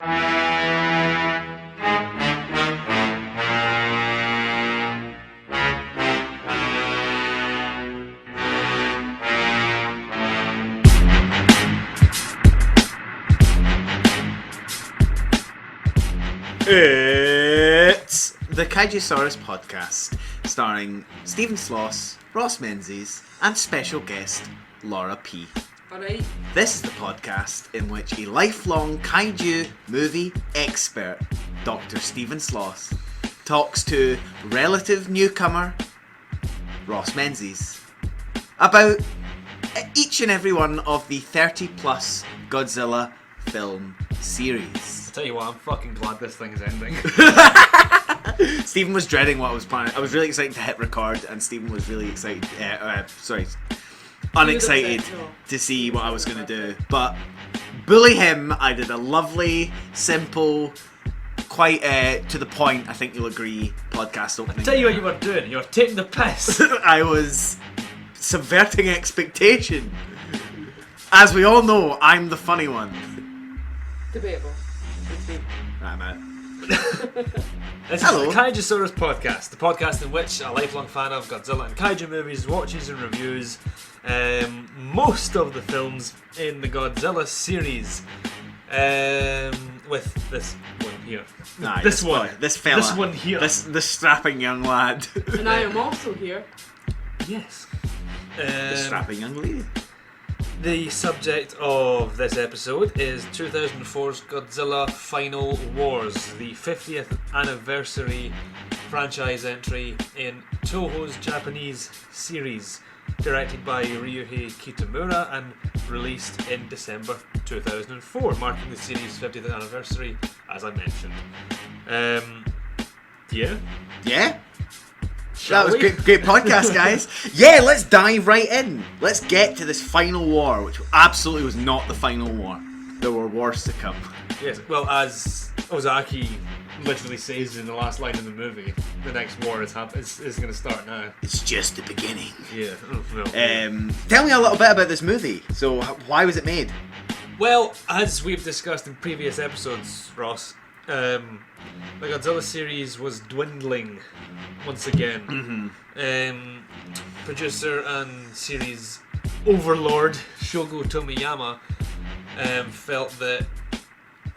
It's the Kaijusaurus Podcast, starring Steven Sloss, Roz Menzies, and special guest Laura P. Alright. This is the podcast in which a lifelong Kaiju movie expert, Dr. Steven Sloss, talks to relative newcomer Roz Menzies about each and every one of the 30 plus Godzilla film series. I'll tell you what, I'm fucking glad this thing's ending. Stephen was dreading what I was planning. I was really excited to hit record, and Stephen was really excited. Unexcited to see what I was going to do. But bully him, I did a lovely, simple, quite to the point, I think you'll agree, podcast opening. I'll tell you what you were doing. You were taking the piss. I was subverting expectation. As we all know, I'm the funny one. Debatable. Right, man. This Hello. is the Kaijusaurus Podcast, the podcast in which a lifelong fan of Godzilla and Kaiju movies watches and reviews most of the films in the Godzilla series. With this one here. Nah, this one. boy, this fella. This one here. This strapping young lad. And I am also here. Yes. The strapping young lady. The subject of this episode is 2004's Godzilla Final Wars, the 50th anniversary franchise entry in Toho's Japanese series, directed by Ryuhei Kitamura and released in December 2004, marking the series' 50th anniversary, as I mentioned. Yeah? That was great podcast, guys. Yeah, let's dive right in. Let's get to this final war, which absolutely was not the final war. There were wars to come. Yes, well, as Ozaki literally says in the last line of the movie, the next war is going to start now. It's just the beginning. Yeah. Well, tell me a little bit about this movie. So, why was it made? well, as we've discussed in previous episodes, Ross, the Godzilla series was dwindling once again. Producer and series overlord Shogo Tomiyama felt that,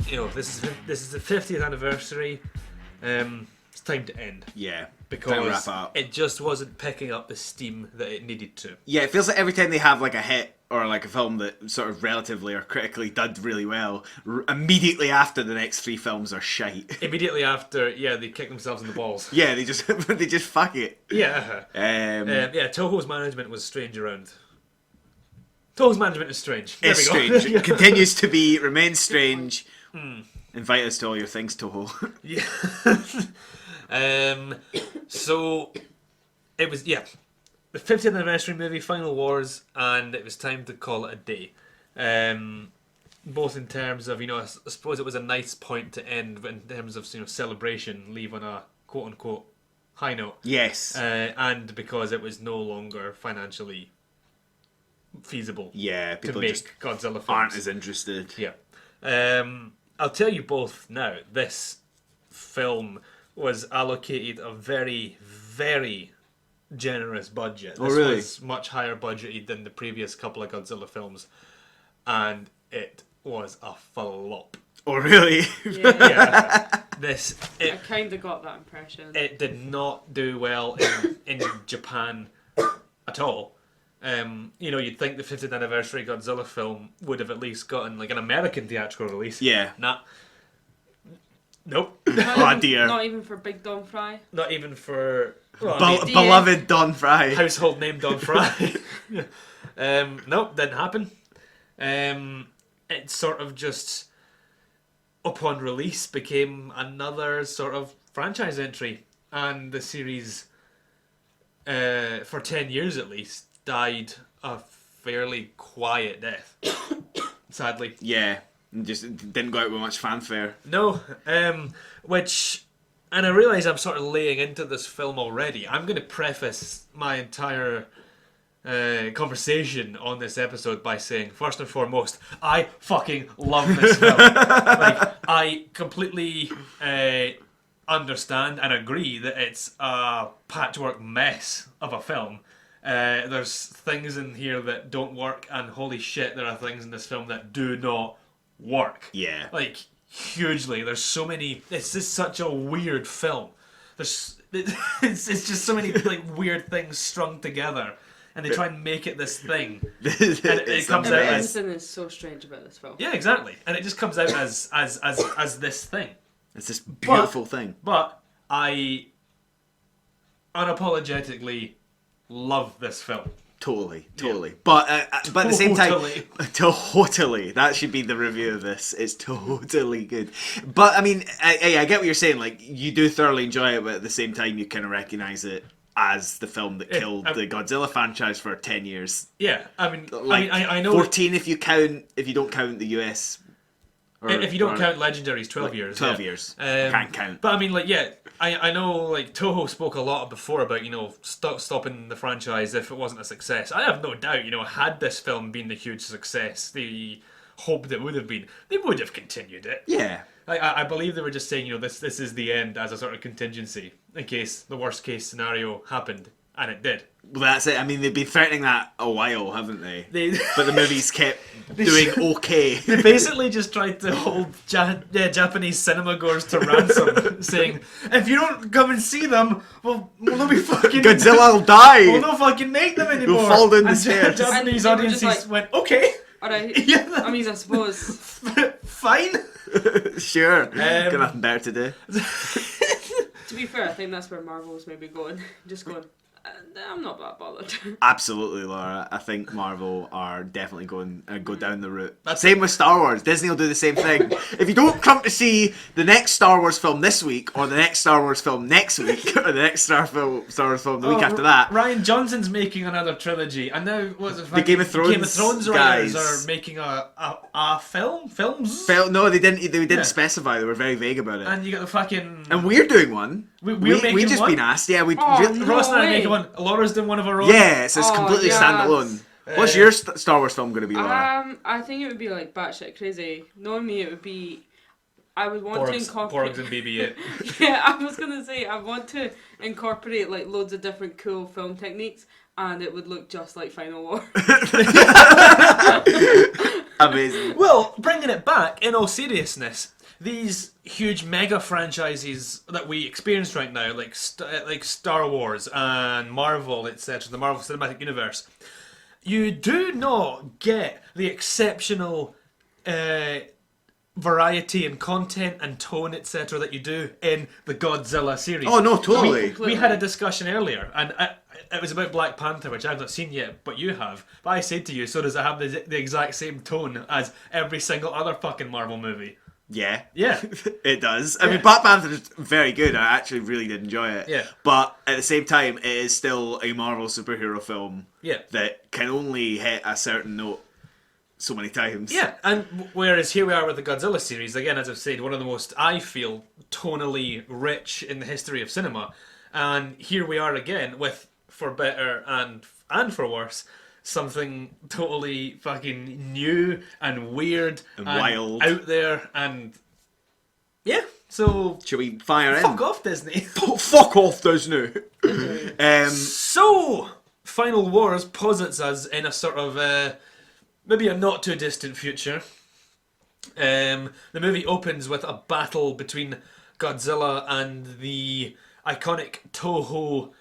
you know, this is the 50th anniversary. It's time to end. Yeah, because time to wrap up. It just wasn't picking up the steam that it needed to. Yeah, it feels like every time they have like a hit or like a film that sort of relatively or critically did really well, immediately after the next three films are shite. Immediately after, yeah, they kick themselves in the balls. Yeah, they just fuck it. Yeah. Toho's management was strange around. Toho's management is strange. There It's we go. strange. It continues to remains strange. Invite us to all your things, Toho. Yeah. So it was, the 50th anniversary movie, Final Wars, and it was time to call it a day. Both in terms of, I suppose it was a nice point to end, but in terms of, celebration, leave on a quote unquote high note. Yes. And because it was no longer financially feasible. Yeah, to people make just Godzilla films. aren't as interested. Yeah. I'll tell you both now, this film was allocated a very, very generous budget. Oh, This really? was much higher budgeted than the previous couple of Godzilla films, and it was a flop. Oh, really? Yeah. Yeah. I kind of got that impression. It did not do well in Japan at all. You'd think the 50th anniversary Godzilla film would have at least gotten like an American theatrical release. Yeah. Nah. Nope. Oh dear. Not even for Big Don Frye. Not even for Beloved Don Frye. household name Don Frye. Nope, didn't happen. It sort of just, upon release, became another sort of franchise entry, and the series, for 10 years at least, died a fairly quiet death. Sadly. Yeah. Just didn't go out with much fanfare. No, and I realise I'm sort of laying into this film already. I'm going to preface my entire conversation on this episode by saying, first and foremost, I fucking love this film. Like, I completely understand and agree that it's a patchwork mess of a film. There's things in here that don't work, and holy shit, there are things in this film that do not work. Yeah. Like, hugely. There's so many... It's just such a weird film. It's just so many like weird things strung together, and they try and make it this thing. And it comes out as... Everything is so strange about this film. Yeah, exactly. And it just comes out as this thing. It's this beautiful thing. But I unapologetically love this film. Totally. Yeah. But at the same time, Totally. that should be the review of this. It's totally good. But I mean, I get what you're saying. Like, you do thoroughly enjoy it, but at the same time, you kind of recognise it as the film that killed the Godzilla franchise for 10 years. Yeah, I mean, Like, I know 14 if you don't count the US. If you don't count Legendaries, 12 like, years. 12 years. Can't count. But I mean, like, yeah, I know, like, Toho spoke a lot before about, stopping the franchise if it wasn't a success. I have no doubt, had this film been the huge success, the hope that would have been, they would have continued it. Yeah. I believe they were just saying, this is the end as a sort of contingency in case the worst case scenario happened, and it did. Well, that's it. I mean, they've been threatening that a while, haven't they? But the movies kept They doing okay. They basically just tried to hold Japanese cinema goers to ransom, saying, if you don't come and see them, we'll not be fucking... Godzilla will die! We'll not fucking make them anymore! We'll fall down the and stairs. Japanese And they were just audiences like, went, okay, Alright, Yeah. I mean, I suppose... fine. Sure. Got nothing better to do. To be fair, I think that's where Marvel's maybe going. Just going, I'm not that bothered. Absolutely, Laura. I think Marvel are definitely going go down the route. Same with Star Wars. Disney will do the same thing. If you don't come to see the next Star Wars film this week, or the next Star Wars film next week, or the next Star Wars film the week after that, Ryan Johnson's making another trilogy, and now what's it? The Game of Thrones writers guys are making a films. no, they didn't. They didn't specify. They were very vague about it. And you got the fucking. And we're doing one. We're we making just one? been asked. Yeah, we. Oh, really, no Ross and I are way. making one. Laura's doing one of her own. yeah, so it's Oh, completely yes. standalone. What's your Star Wars film going to be, Laura? I think it would be like batshit crazy. Knowing me, it would be... I would want to incorporate... Porgs and BB-8. Yeah, I was going to say, I want to incorporate like loads of different cool film techniques, and it would look just like Final War. Amazing. Well, bringing it back, in all seriousness, these huge mega franchises that we experience right now, like Star Wars and Marvel, etc., the Marvel Cinematic Universe, you do not get the exceptional variety and content and tone, etc., that you do in the Godzilla series. Oh no, totally. We had a discussion earlier, and it was about Black Panther, which I've not seen yet, but you have. But I said to you, so does it have the exact same tone as every single other fucking Marvel movie? Yeah. Yeah. It does. I mean, Black Panther is very good. I actually really did enjoy it. Yeah. But at the same time, it is still a Marvel superhero film Yeah. that can only hit a certain note so many times. Yeah, and whereas here we are with the Godzilla series, again, as I've said, one of the most, I feel, tonally rich in the history of cinema. And here we are again with, for better and for worse, something totally fucking new and weird And wild. out there, and yeah, so Shall we fire in? fuck off, Disney. Fuck off, Disney. So, Final Wars posits us in a sort of maybe a not too distant future. The movie opens with a battle between Godzilla and the iconic Toho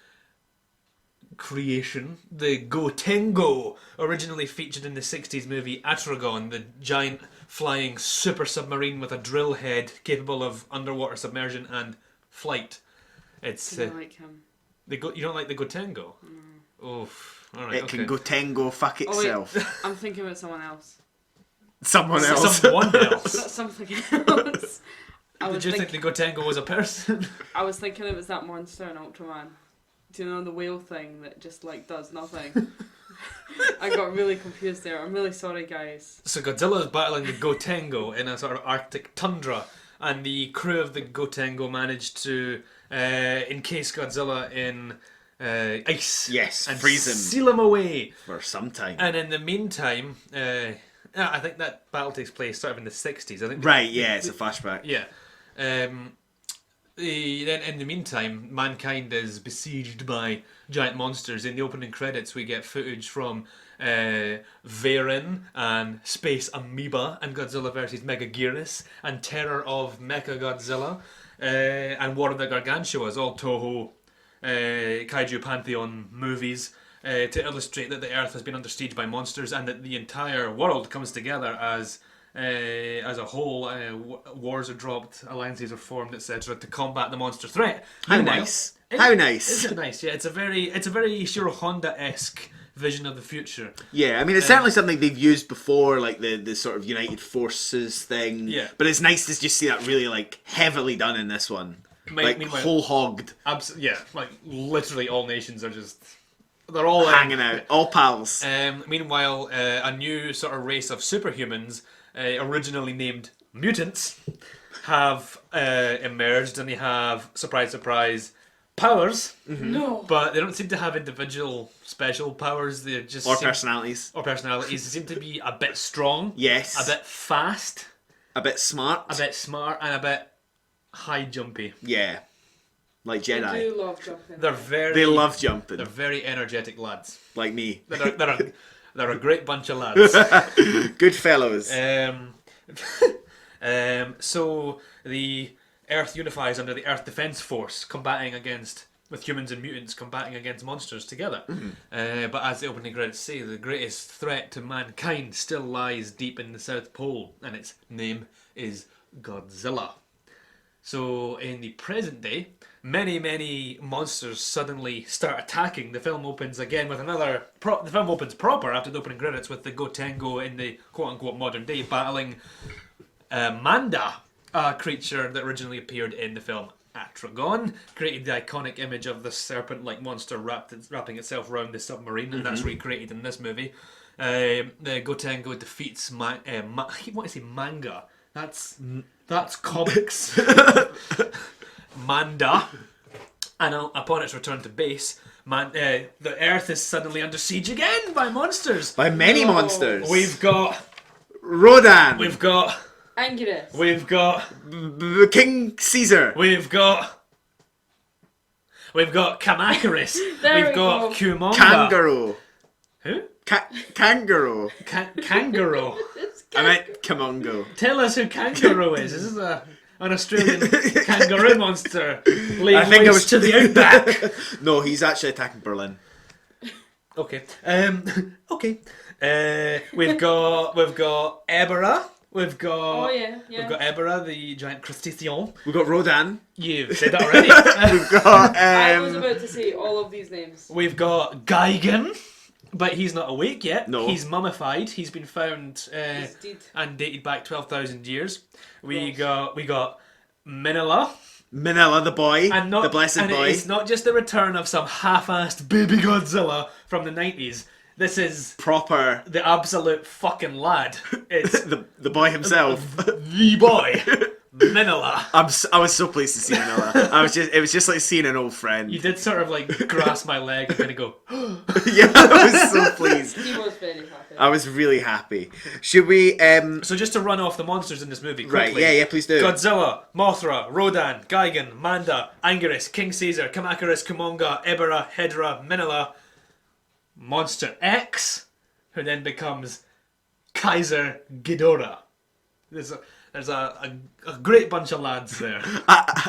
creation, the Gotengo, originally featured in the 60s movie Atragon, the giant flying super submarine with a drill head capable of underwater submersion and flight. It's I like him. you don't like the Gotengo? Oh, all right. It can go tango fuck Oh wait, itself. I'm thinking about someone else. Someone else. Someone else. Not something else. Did you think the Gotengo was a person? I was thinking it was that monster in Ultraman. Do you know the whale thing that just like does nothing? I got really confused there. I'm really sorry, guys. So Godzilla is battling the Gotengo in a sort of Arctic tundra, and the crew of the Gotengo managed to encase Godzilla in ice. Yes, and freeze him. seal him away. For some time. And in the meantime, I think that battle takes place sort of in the 60s. I think. Right, yeah, it's a flashback. Yeah. Then in the meantime, mankind is besieged by giant monsters. In the opening credits, we get footage from Varen and Space Amoeba and Godzilla vs. Megaguirus and Terror of Mechagodzilla and War of the Gargantuas, all Toho Kaiju Pantheon movies, to illustrate that the Earth has been under siege by monsters and that the entire world comes together as a whole. Wars are dropped, alliances are formed, etc., to combat the monster threat. How nice! How nice! Isn't it nice? Yeah, it's a very Shiro Honda-esque vision of the future. Yeah, I mean, it's certainly something they've used before, like the sort of United Forces thing. Yeah. But it's nice to just see that really, like, heavily done in this one. Like, Meanwhile, whole hogged. yeah, like, literally all nations are just... They're all hanging out. All pals. Meanwhile, a new sort of race of superhumans, originally named mutants, have emerged, and they have, surprise, surprise, powers. Mm-hmm. No. But they don't seem to have individual special powers. They just Personalities. Or personalities. They seem to be a bit strong. Yes. A bit fast. A bit smart. A bit smart, and a bit high jumpy. Yeah. Like Jedi. They do love jumping. They love jumping. They're very energetic lads. Like me. They're a great bunch of lads. Good fellows. So the Earth unifies under the Earth Defense Force, with humans and mutants combating against monsters together. Mm-hmm. But as the opening credits say, the greatest threat to mankind still lies deep in the South Pole, and its name is Godzilla. So in the present day, many monsters suddenly start attacking. The film opens again with the film opens proper after the opening credits with the Gotengo in the quote-unquote modern day battling Manda, a creature that originally appeared in the film Atragon, created the iconic image of the serpent-like monster wrapping itself around the submarine, and that's recreated in this movie. The Gotengo defeats I want to say manga. That's comics. Manda. And upon its return to base, the Earth is suddenly under siege again by monsters. By many monsters. We've got Rodan. We've got Anguirus. We've got King Caesar. We've got Kamacuris. We've got Kimonga. Kangaroo. Who? Kangaroo. Kangaroo. I meant Kimonga. Tell us who Kangaroo is. This is an Australian kangaroo monster laying waste to the outback. No, he's actually attacking Berlin. Okay. Okay. We've got Ebera. We've got Ebera, the giant crustacean. We've got Rodan. You've said that already. We've got I was about to say all of these names. We've got Gigan, but he's not awake yet. No. He's mummified. He's been found and dated back 12,000 years. We got Minilla. Manila, the boy. The blessed and boy. It's not just the return of some half-assed baby Godzilla from the 90s. This is proper the absolute fucking lad. It's the boy himself. The boy. Manila. I was so pleased to see Manila. It was just like seeing an old friend. You did sort of like grasp my leg and kind of go. Yeah, I was so pleased. He was very happy. I was really happy. Should we? So just to run off the monsters in this movie quickly. Right? Yeah, please do. Godzilla, Mothra, Rodan, Gigan, Manda, Anguirus, King Caesar, Kamacuris, Kimonga, Ebera, Hedra, Minilla, Monster X, who then becomes Kaiser Ghidorah. There's a great bunch of lads there.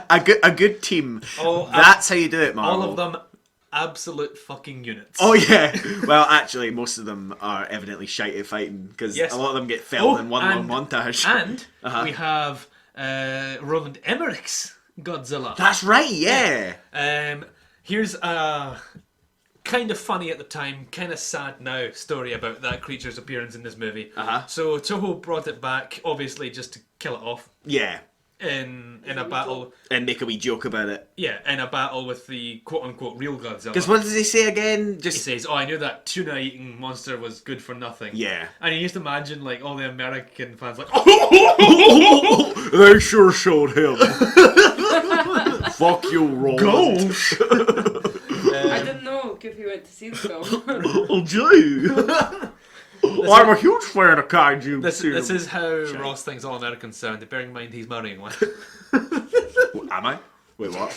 A good team. That's how you do it, Marvel. All of them absolute fucking units. Oh yeah. Well, actually, most of them are evidently shite at fighting because a lot of them get felled in one long montage. And we have Roland Emmerich's Godzilla. That's right. Yeah. Here's a kind of funny at the time, kind of sad now story about that creature's appearance in this movie. So Toho brought it back, obviously just to kill it off. Yeah. In a battle. And make a wee joke about it. Yeah, in a battle with the quote-unquote real Godzilla. Because what does he say again? He says, I knew that tuna-eating monster was good for nothing. Yeah. And you used to imagine like all the American fans like, they sure showed him. Fuck you, Roland. Gosh. I didn't know shock if he went to see the film. Oh, gee! I'm a huge fan of Kaiju. This is how Ross thinks all Americans sound, bearing in mind he's marrying one. Am I? Wait, what?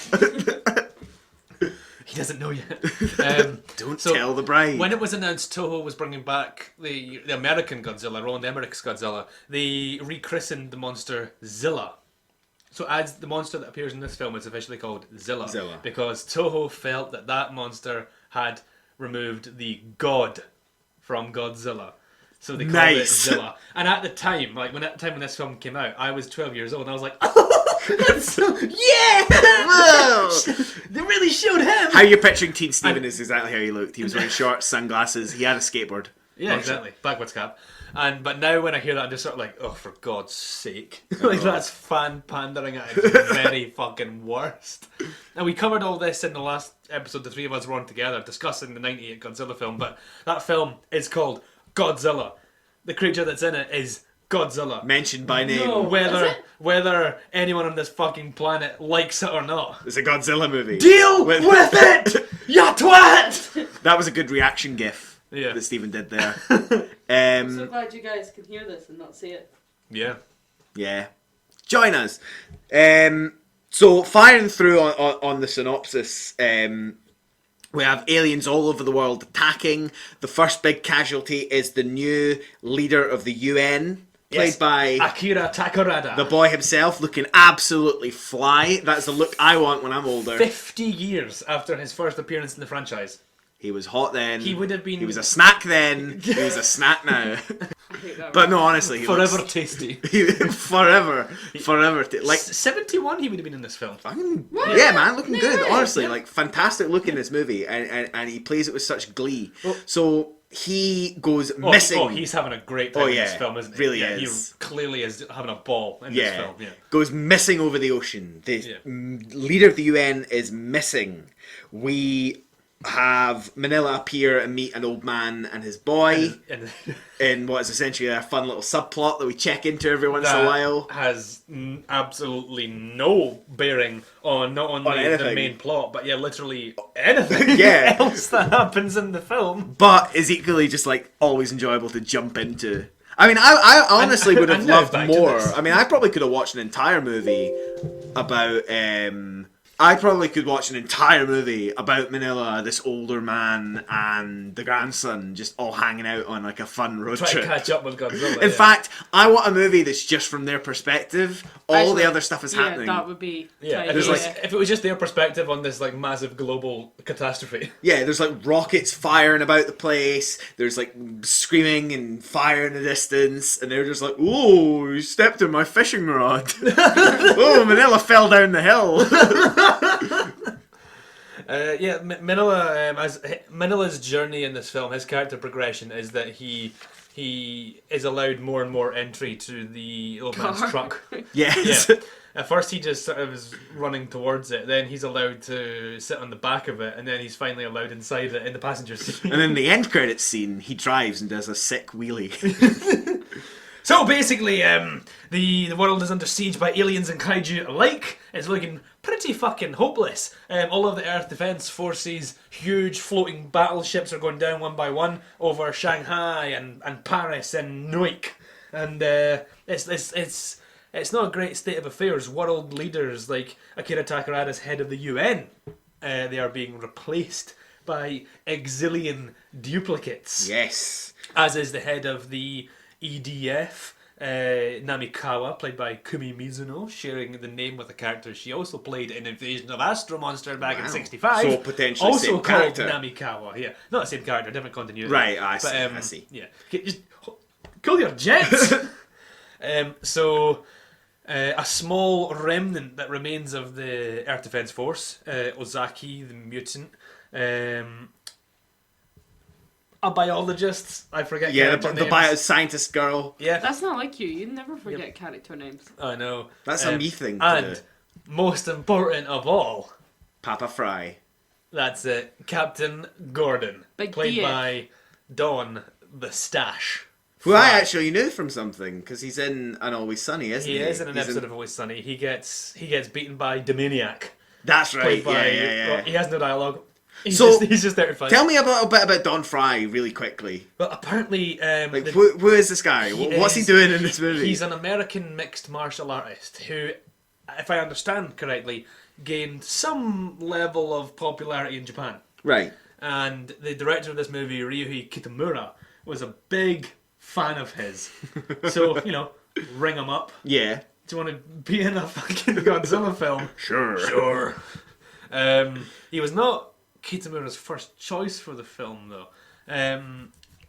He doesn't know yet. Don't tell the bride. When it was announced Toho was bringing back the American Godzilla, Roland Emmerich's Godzilla, they rechristened the monster Zilla. So as the monster that appears in this film is officially called Zilla. Because Toho felt that monster had removed the god from Godzilla. So they called it Zilla. And at the time, when this film came out, I was 12 years old and I was like, yeah! They really showed him! How you're picturing Teen Steven is exactly how he looked. He was wearing shorts, sunglasses, he had a skateboard. Yeah, exactly. Backwards cap. But now when I hear that, I'm just sort of like, oh, for God's sake. That's fan pandering at its very fucking worst. And we covered all this in the last episode the three of us were on together discussing the 98 Godzilla film, but that film is called Godzilla. The creature that's in it is Godzilla. Mentioned by name. No. Whether anyone on this fucking planet likes it or not. It's a Godzilla movie. Deal with it! Ya twat! That was a good reaction gif that Steven did there. I'm so glad you guys can hear this and not see it. Yeah. Yeah. Join us. So firing through on the synopsis, we have aliens all over the world attacking. The first big casualty is the new leader of the UN, played by Akira Takarada. The boy himself, looking absolutely fly. That's the look I want when I'm older. 50 years after his first appearance in the franchise. He was hot then. He would have been... He was a snack then. He was a snack now. I hate that But no, honestly, he forever looks... tasty. forever. Like 71 he would have been in this film. Yeah, man, looking good. Honestly, like fantastic look in this movie, and he plays it with such glee. So he goes missing. Oh, he's having a great time in this film, isn't he? Really is. He clearly is having a ball in this film. Yeah. Goes missing over the ocean. The leader of the UN is missing. We have Manila appear and meet an old man and his boy in what is essentially a fun little subplot that we check into every once in a while. Has absolutely no bearing on not only the main plot, but literally anything else that happens in the film. But is equally just like always enjoyable to jump into. I mean, I honestly would have loved more. I mean, I probably could have watched an entire movie about. I probably could watch an entire movie about Manila, this older man, and the grandson just all hanging out on like a fun road trip. Try to catch up with Godzilla. In fact, I want a movie that's just from their perspective. All the other stuff is happening. That would be... If it was just their perspective on this like massive global catastrophe. Yeah, there's like rockets firing about the place. There's like screaming and fire in the distance. And they're just like, ooh, you stepped on my fishing rod. Oh, Manila fell down the hill. Manila's journey in this film, his character progression is that he is allowed more and more entry to the old man's truck. Yes. Yeah. At first he just sort of is running towards it, then he's allowed to sit on the back of it, and then he's finally allowed inside it in the passenger seat. And in the end credits scene, he drives and does a sick wheelie. So basically, the world is under siege by aliens and kaiju alike. It's looking pretty fucking hopeless. All of the Earth Defense Forces, huge floating battleships are going down one by one over Shanghai and Paris and Nuik. And it's not a great state of affairs. World leaders like Akira Takarada's head of the UN, they are being replaced by exilian duplicates. Yes. As is the head of the EDF, Namikawa, played by Kumi Mizuno, sharing the name with a character she also played in Invasion of Astro Monster back in '65. So potentially also same called character. Namikawa. Yeah, not the same character, different continuity. Right, I see. Yeah, okay, just cool your jets. A small remnant that remains of the Earth Defense Force, Ozaki the mutant. A biologist, I forget. Yeah, character the names. bioscientist girl. Yeah, That's not like you. You never forget character names. I know. That's a me thing. And most important of all, Papa Fry. that's it, Captain Gordon, Big played DF. by Don the Stash. Who I actually knew from something, because he's in An Always Sunny, isn't he? He is in an episode of Always Sunny. He gets beaten by Dominiac. That's right. Played by, Yeah. He has no dialogue. He's So, just there to fight. Tell me a bit about Don Frye really quickly. Well, apparently, Like, who is this guy? What's he doing in this movie? He's an American mixed martial artist who, if I understand correctly, gained some level of popularity in Japan. Right. And the director of this movie, Ryuhei Kitamura, was a big fan of his. So, ring him up. Yeah. Do you want to be in a fucking Godzilla film? Sure. He was not Kitamura's first choice for the film, though.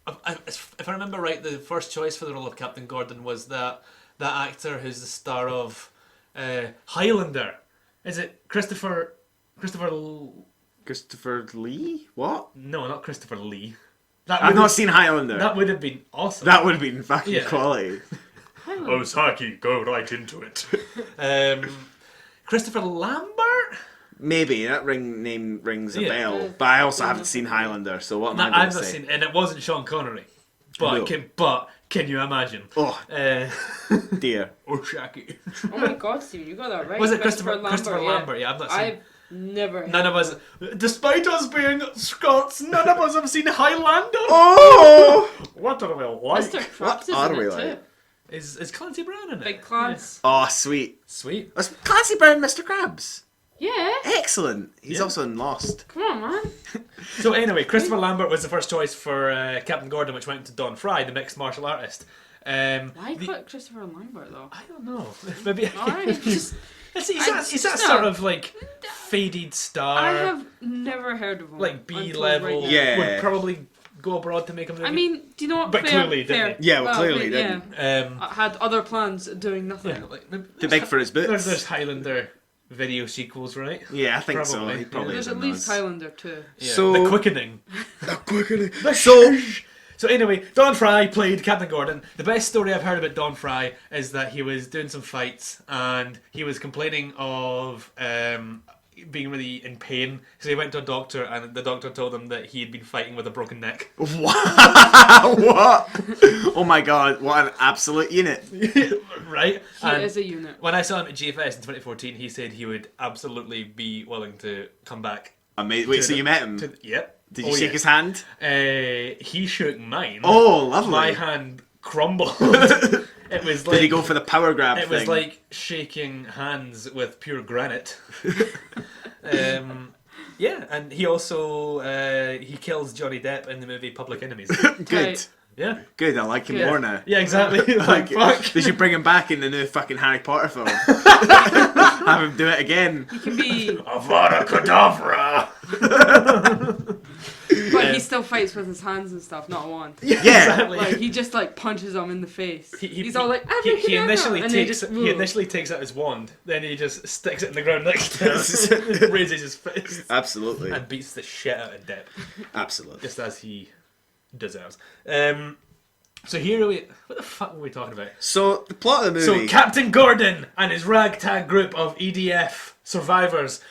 If I remember right, the first choice for the role of Captain Gordon was that actor who's the star of Highlander. Is it Christopher Lee? What? No, not Christopher Lee. I've not seen Highlander. That would have been awesome. That would have been fucking quality. Osaki, go right into it. Christopher Lambert? Maybe that name rings a bell, but I also haven't seen Highlander. So what am I going I've to not say? seen, and it wasn't Sean Connery. But can you imagine? Oh dear. Osaki. Oh my god, Steven, you got that right. Was it Christopher Lambert? Yeah, I've not seen. I've never heard None of us, despite us being Scots, none of us have seen Highlander. Oh! What are we like? Mr. Krabs is are in we it like? too. Is Clancy Brown in it? Big Clans. Oh, sweet. Sweet. That's Clancy Brown, Mr. Krabs. Yeah. Excellent. He's Yeah. also in Lost. Come on, man. So anyway, Christopher Lambert was the first choice for Captain Gordon, which went to Don Frye, the mixed martial artist. Why put Christopher Lambert though? I don't know. Maybe. Alright, just He's that sort of like faded star. I have never heard of him. Like B until level. right now. Yeah. Would probably go abroad to make a movie. I mean, do you know what? But fair, clearly fair. didn't Yeah, well, clearly yeah. didn't. I had other plans doing nothing. Yeah, like, Too big for his boots. There's Highlander video sequels, right? Yeah, I think so. Probably. He probably There's is at in least those. Highlander too. Yeah. So- The Quickening. So anyway, Don Frye played Captain Gordon. The best story I've heard about Don Frye is that he was doing some fights and he was complaining of being really in pain. So he went to a doctor and the doctor told him that he had been fighting with a broken neck. What? Oh my god, what an absolute unit. Right? He And is a unit. when I saw him at GFS in 2014, he said he would absolutely be willing to come back. Amazing. Wait, so you met him? Yep. Did you shake his hand? He shook mine. Oh, lovely. My hand crumbled. It was like, Did he go for the power grab It thing? was like shaking hands with pure granite. Yeah, and he also he kills Johnny Depp in the movie Public Enemies. Good. Right. Yeah. Good, I like him Good. more now. Yeah, exactly. Like, Fuck. they should bring him back in the new fucking Harry Potter film. Have him do it again. He can be, Avada Kedavra. but he still fights with his hands and stuff, not a wand. Yeah. Exactly. Like he just like punches him in the face. He's all like, he initially and then takes just, he initially takes out his wand, then he just sticks it in the ground next to him, raises his fist, Absolutely. and beats the shit out of Depp, Absolutely. just as he deserves. So here what the fuck were we talking about? So, the plot of the movie... So Captain Gordon and his ragtag group of EDF survivors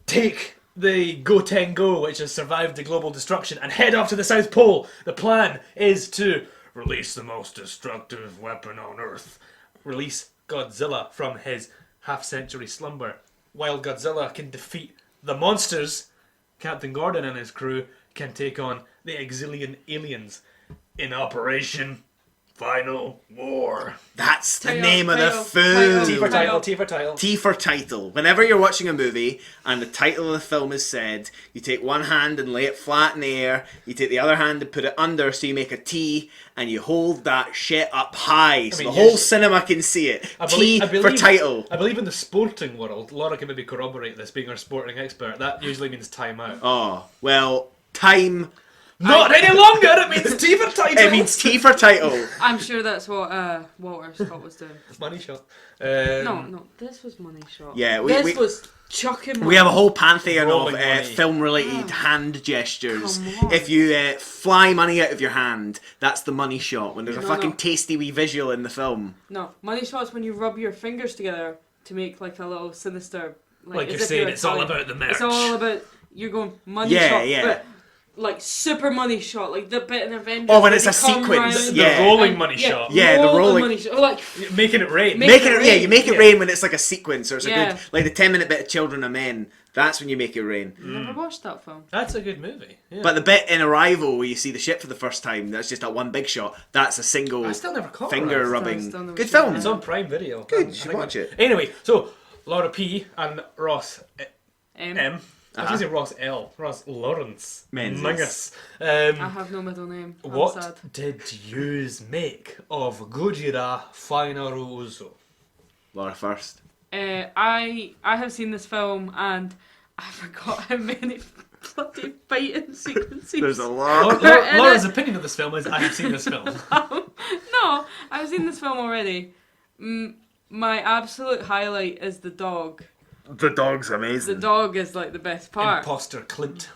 take the Gotengo, which has survived the global destruction, and head off to the South Pole. The plan is to release the most destructive weapon on Earth. Release Godzilla from his half-century slumber. While Godzilla can defeat the monsters, Captain Gordon and his crew can take on the Exilian aliens in Operation Final War. That's the Title, name of the title, food. T for Title. title, T for title. T for title. Whenever you're watching a movie and the title of the film is said, you take one hand and lay it flat in the air, you take the other hand and put it under so you make a T, and you hold that shit up high so mean, the whole cinema can see it. I T believe- for title. I believe in the sporting world, Laura can maybe corroborate this, being our sporting expert, that usually means time out. Oh, well, time... Not any longer, it means T for title! It means T for title. I'm sure that's what Walter Scott was doing. Money shot. No, this was Money Shot. Yeah, this was chucking money. We have a whole pantheon Rolling of money. film-related hand gestures. Come on. If you fly money out of your hand, that's the money shot. When there's a No, fucking no. tasty wee visual in the film. No, Money Shot's when you rub your fingers together to make like a little sinister... Like as you're if saying, you're it's all Italian. about the merch. It's all about... You're going Money Yeah, Shot, yeah. but... Like super money shot, like the bit in Avengers. Oh, when where it's they a come sequence, round yeah. The rolling and- money shot. Yeah, the rolling- money shot. Like Making it rain. Make Making it it, yeah, rain. you make it Yeah. rain when it's like a sequence or it's a Yeah. good, like the 10-minute bit of Children of Men. That's when you make it rain. Never watched that film. That's a good movie. Yeah. But the bit in Arrival where you see the ship for the first time, that's just that one big shot. That's a single I still never caught finger that. rubbing. Still never Good seen film. that. It's on Prime Video. Good, I you should think watch it. Anyway, so Laura P and Ross M. I was Uh-huh. going to say Ross L. Ross Lawrence Menzies. I have no middle name. I'm What sad. did yous make of Gojira Final Uso? Laura first. I have seen this film and I forgot how many bloody fighting sequences. There's a lot. Laura's opinion of this film is I have seen this film. No, I've seen this film already. My absolute highlight is the dog. The dog's The amazing. dog is like the best part. Imposter Clint,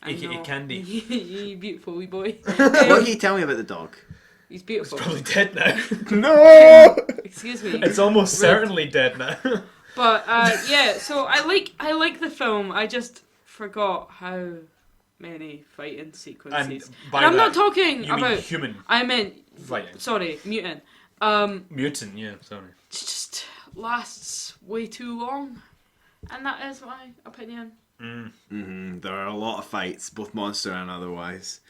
I aka know. Candy. You beautiful wee boy. What can you tell me about the dog? He's He's beautiful. probably dead now. No! Excuse me. It's almost certainly dead now. But yeah, so I like the film. I just forgot how many fighting sequences. by And I'm that, not talking you mean about. human I meant. fighting. Sorry, mutant. Mutant, yeah, sorry. It just lasts way too long, and that is my opinion. There are a lot of fights, both monster and otherwise.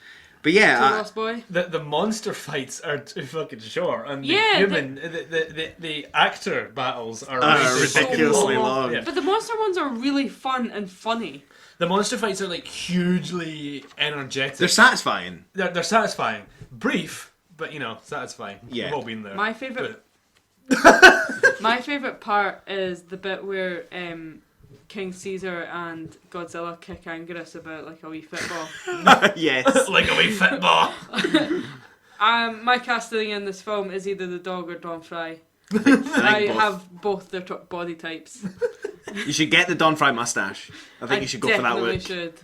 But yeah, Lost boy. The monster fights are too fucking short, and the Yeah, human, the actor battles are ridiculously So long. Yeah. But the monster ones are really fun and funny. The monster fights are like hugely energetic. they're satisfying. They're satisfying, brief, but you know, satisfying. Yeah. We've all been there. My favorite part is the bit where King Caesar and Godzilla kick Anguirus about like a wee football. Yes. Like a wee football. My casting in this film is either the dog or Don Frye. I I think both. have both their body types. You should get the Don Frye mustache. I think you should go for that definitely look. should.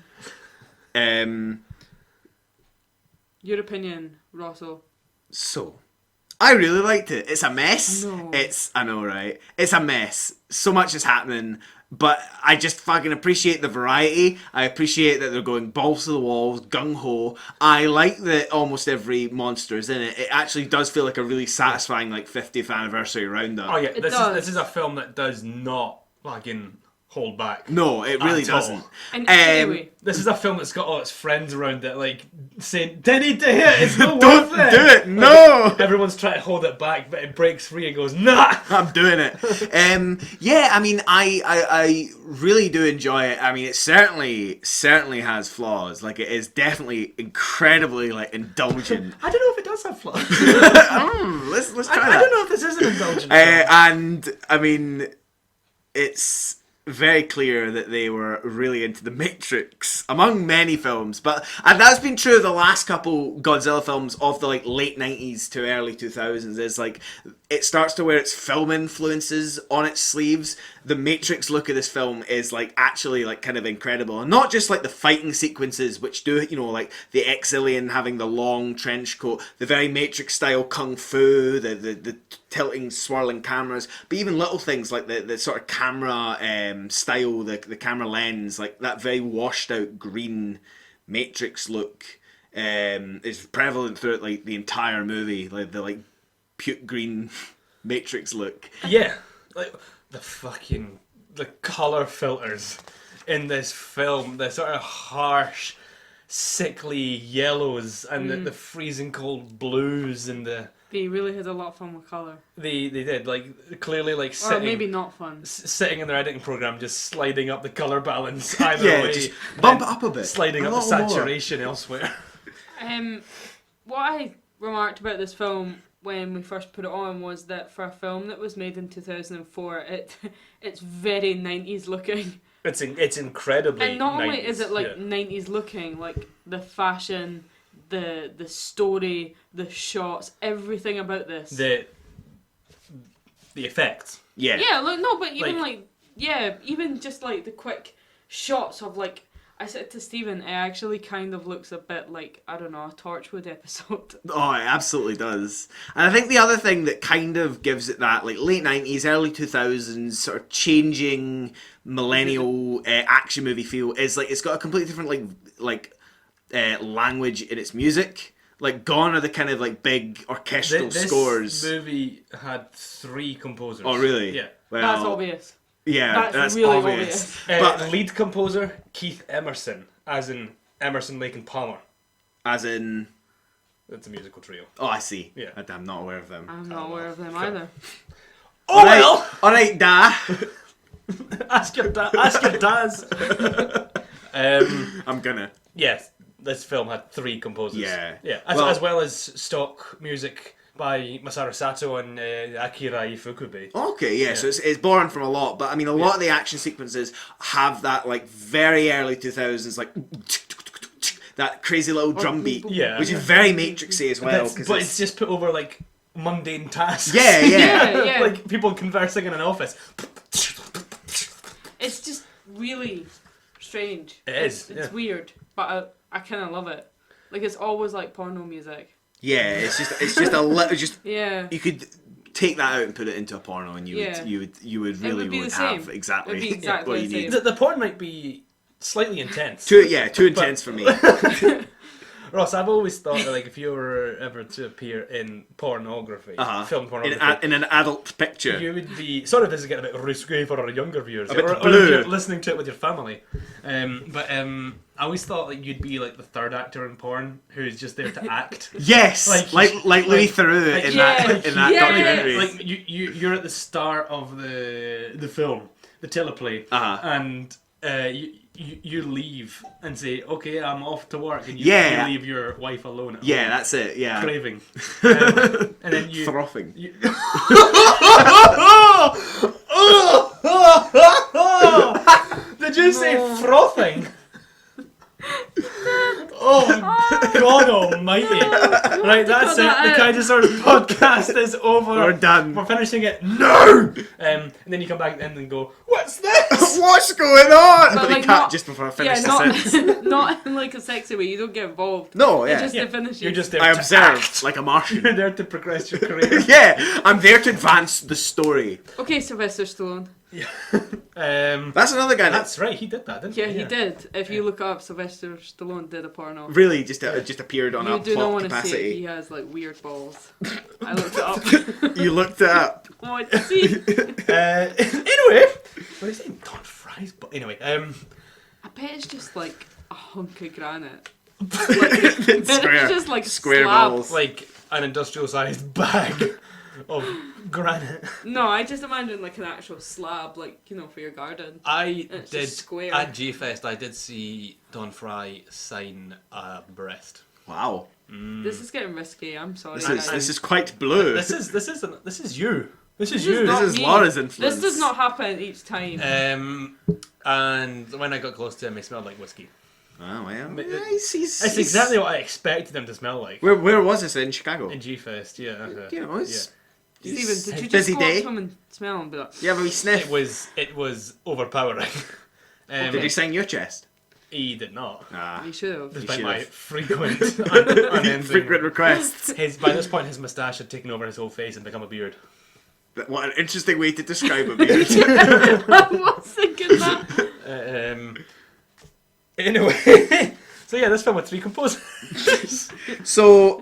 Your opinion, Rosso. So, I really liked it. It's a mess. No. I know, right? It's a mess. So much is happening, but I just fucking appreciate the variety. I appreciate that they're going balls to the walls, gung ho. I like that almost every monster is in it. It actually does feel like a really satisfying, like 50th anniversary roundup. Oh yeah, It this does. is a film that does not fucking hold back. No, it really At all. doesn't. And anyway, This is a film that's got all its friends around it, like saying, "Didn't do it. It's not Don't worth it. do it. No. Everyone's trying to hold it back, but it breaks free and goes, "Nah." I'm doing it. Yeah, I mean, I really do enjoy it. I mean, it certainly has flaws. Like, it is definitely incredibly like indulgent. I don't know if it does have flaws. Let's try that. I don't know if this is an indulgent film. And I mean, it's very clear that they were really into the Matrix among many films, and that's been true of the last couple Godzilla films of the like late 90s to early 2000s. Is like it starts to wear its film influences on its sleeves. The Matrix look of this film is like actually like kind of incredible, and not just like the fighting sequences, which do, you know, like the Exilian having the long trench coat, the very Matrix style kung fu, the tilting, swirling cameras, but even little things like the sort of camera style, the camera lens, like that very washed out green Matrix look is prevalent throughout like the entire movie, like the like puke green Matrix look. Yeah, like the color filters in this film, the sort of harsh, sickly yellows and the freezing cold blues and the. they really had a lot of fun with colour. They did, like, clearly, like, Or sitting, maybe not fun. sitting in their editing program, just sliding up the colour balance either Yeah, way. just bump and it up a bit. Sliding A up the little more. saturation elsewhere. What I remarked about this film when we first put it on was that for a film that was made in 2004, it's very 90s looking. It's incredibly And not only 90s, is it like yeah. 90s looking, like the fashion, the story, the shots, everything about this. The effects. Yeah. Yeah, look, no, but even Like- even just like the quick shots of like, I said to Steven, it actually kind of looks a bit like, I don't know, a Torchwood episode. Oh, it absolutely does. And I think the other thing that kind of gives it that like late 90s, early 2000s sort of changing millennial action movie feel is like it's got a completely different language in its music. Like gone are the kind of like big orchestral This scores. movie had 3 composers. Oh really? Yeah. Well, That's obvious. Yeah, that's really obvious. But lead composer Keith Emerson, as in Emerson, Lake and Palmer. As in... It's a musical trio. Oh, I see. Yeah. I'm not aware of them. I'm not aware of them either. Oh well! Alright, da! Ask your dads. I'm gonna. Yes, this film had 3 composers. Yeah. As well as stock music by Masaru Sato and Akira Ifukube. Okay, yeah, so it's born from a lot, but I mean, a lot of the action sequences have that, like, very early 2000s, like, that crazy little drum beat, which is very Matrixy as well. But it's just put over, like, mundane tasks. Yeah. Like people conversing in an office. It's just really strange. It is. It's weird, but I kind of love it. Like, it's always like porno music. Yeah, it's just a little, Yeah. You could take that out and put it into a porno, and you would really have exactly what you need. The porn might be slightly intense. Too intense for me. Ross, I've always thought that, like, if you were ever to appear in pornography, film pornography, in an adult picture, you would be sort of, this is getting a bit risque for our younger viewers, a bit or blue. if you're listening to it with your family. But I always thought like you'd be like the third actor in porn who's just there to act. Yes, like Louis Theroux in that documentary. Like you're at the start of the film, the teleplay, and you leave and say, okay, I'm off to work, and you leave your wife alone at home. That's it. Yeah, craving, and then you frothing. Did you say frothing? Oh, God almighty. Right, that's it. The Kaijusaurus podcast is over. We're done. We're finishing it. No! And then you come back at the end and go, what's this? What's going on? But like, they cut just before I finish the sentence. Not in like a sexy way. You don't get involved. No, yeah. It's just to finish. You're just there I to observe act. like a Martian. You're there to progress your career. Yeah, I'm there to advance the story. Okay, Sylvester Stallone. That's another guy. That's right. He did that, didn't he? Yeah, he did. If you look up, Sylvester Stallone did a porno. Really, just appeared on You a do not plot want to see it. capacity. He has like weird balls. I looked it up. You looked it up. I want to see. Anyway, what is it? Don Frye's. But anyway, I bet it's just like a hunk of granite. It's It's just like square slab. balls. like an industrial-sized bag of granite. No, I just imagine like an actual slab, like, you know, for your garden. I It's did just square. at G-Fest. I did see Don Frye sign a breast. Wow. This is getting risky. I'm sorry. This is quite blue. This is you. This is you. This This not is me. Laura's influence. This does not happen each time. And when I got close to him, he smelled like whiskey. Oh well. But Yeah, he's It's exactly what I expected him to smell like. Where was this in Chicago? In G-Fest, yeah. You know, it's Steven, did you just busy go day. up to him and smell and be like, You have a wee sniff. It was overpowering. Did he sing your chest? He did not. Ah, you should have. Despite should my have. frequent unending. frequent requests. By this point, his moustache had taken over his whole face and become a beard. What an interesting way to describe a beard. I was thinking that. Anyway, so yeah, this film had 3 composers. So,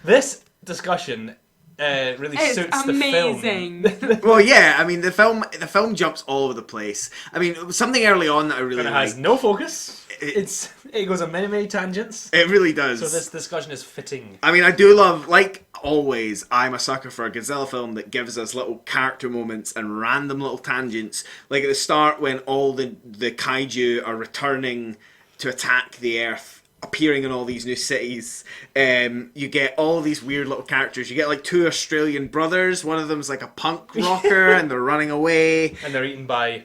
This discussion really It's suits amazing. the film. well, yeah. I mean, the film jumps all over the place. I mean, something early on that I really And it like. has no focus. It goes on many tangents. It really does. So this discussion is fitting. I mean, I do love, like always, I'm a sucker for a Godzilla film that gives us little character moments and random little tangents. Like at the start when all the kaiju are returning to attack the Earth, appearing in all these new cities. You get all these weird little characters. You get like 2 Australian brothers. One of them's like a punk rocker and they're running away. And they're eaten by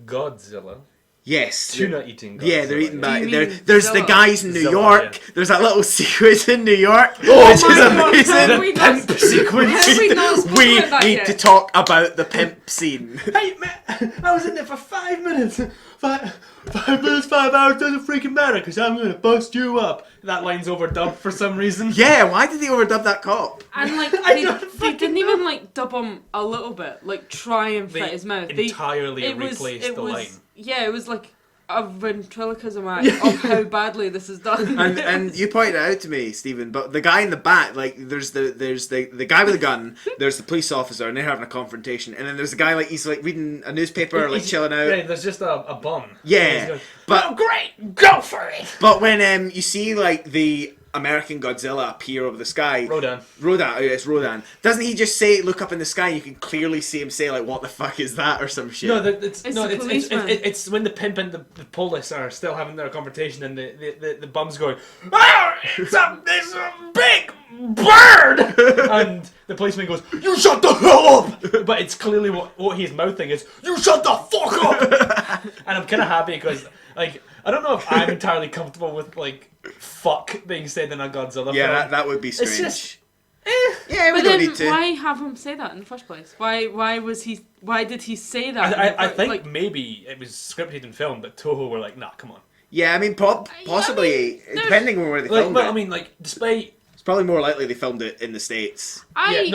Godzilla. Yes. Tuna eating Godzilla. Yeah, they're eaten by. Do you There's mean the Zilla? guys in New Zilla, York. yeah. There's that little sequence in New York, which my is God, amazing. have we not- Pimp sequence. Have we not spoken We about that need yet? to talk about the pimp scene. Hey man, I was in there for 5 minutes. 5 minutes, 5 hours doesn't freaking matter because I'm gonna bust you up. That line's overdubbed for some reason. Yeah, why did they overdub that cop? And like they didn't even like dub him a little bit, like try and fit They his mouth. entirely replaced the line. Yeah, it was like a ventriloquism act of how badly this is done. And you pointed it out to me, Stephen, but the guy in the back, like, there's the guy with the gun, there's the police officer, and they're having a confrontation, and then there's the guy, like, he's like reading a newspaper, like chilling out. Yeah, there's just a bum. Yeah, Going, but oh great, go for it. But when you see like the American Godzilla appear over the sky, Rodan, it's Rodan. Doesn't he just say, "Look up in the sky"? And you can clearly see him say, like, "What the fuck is that?" or some shit. No, It's when the pimp and the police are still having their confrontation, and the bum's going, "Ah, it's a big bird," and the policeman goes, "You shut the hell up!" But it's clearly what he's mouthing is, "You shut the fuck up!" And I'm kind of happy because, like, I don't know if I'm entirely comfortable with like fuck being said in a Godzilla film. Yeah, that would be strange. It's just, yeah, we But don't then need to. why have him say that in the first place? Why did he say that? I think like, maybe it was scripted and filmed, but Toho were like, "Nah, come on." Yeah, I mean, possibly, depending on where they Like, filmed but it. I mean, like, despite It's probably more likely they filmed it in the States.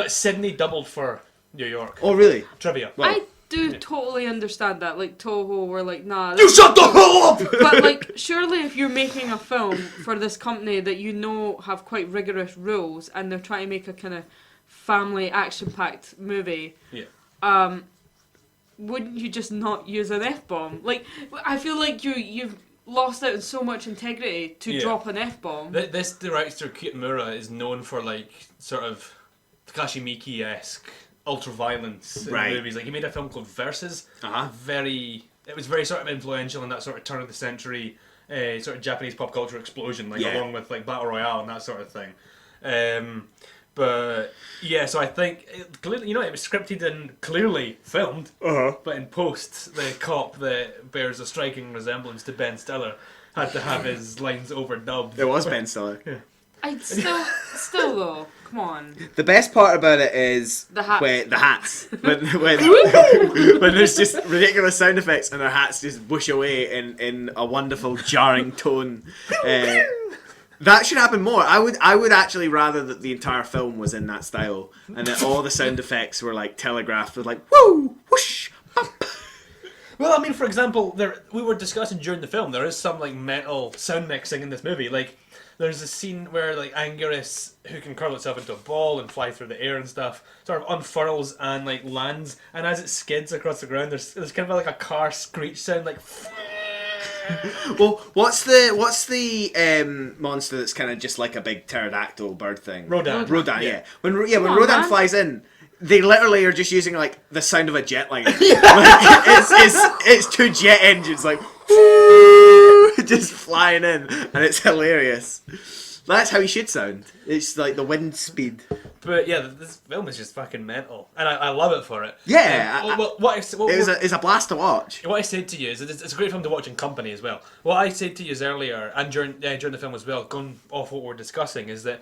Sydney doubled for New York. Oh, really? Trivia. Well, I do totally understand that. Like, Toho were like, nah. You shut the hell up! But, like, surely if you're making a film for this company that you know have quite rigorous rules and they're trying to make a kind of family action-packed movie, wouldn't you just not use an F-bomb? Like, I feel like you've lost out on so much integrity to drop an F-bomb. This director, Kimonga, is known for, like, sort of Takashi Miike-esque ultra-violence in movies. Like, he made a film called Versus. It was very sort of influential in that sort of turn of the century sort of Japanese pop culture explosion, like along with like Battle Royale and that sort of thing. But yeah, so I think clearly, it was scripted and clearly filmed, but in post, the cop that bears a striking resemblance to Ben Stiller had to have his lines overdubbed. It was Ben Stiller. Yeah. I'd still though, come on. The best part about it is The hats. the hats. when there's just ridiculous sound effects and their hats just whoosh away in a wonderful jarring tone. That should happen more. I would actually rather that the entire film was in that style and that all the sound effects were like telegraphed with like whoo, whoosh, bump. Well, I mean, for example, we were discussing during the film, there is some like metal sound mixing in this movie. Like, there's a scene where like Anguirus, who can curl itself into a ball and fly through the air and stuff, sort of unfurls and like lands, and as it skids across the ground, there's kind of like a car screech sound, like. Well, what's the monster that's kind of just like a big pterodactyl bird thing? Rodan. Yeah. When Rodan man. flies in, they literally are just using like the sound of a jet liner. Like, it's two jet engines like just flying in, and it's hilarious. That's how he should sound. It's like the wind speed. But yeah, this film is just fucking mental, and I love it for it. Yeah, It's a blast to watch. What I said to you is it's a great film to watch in company as well. What I said to you earlier, and during the film as well, going off what we're discussing, is that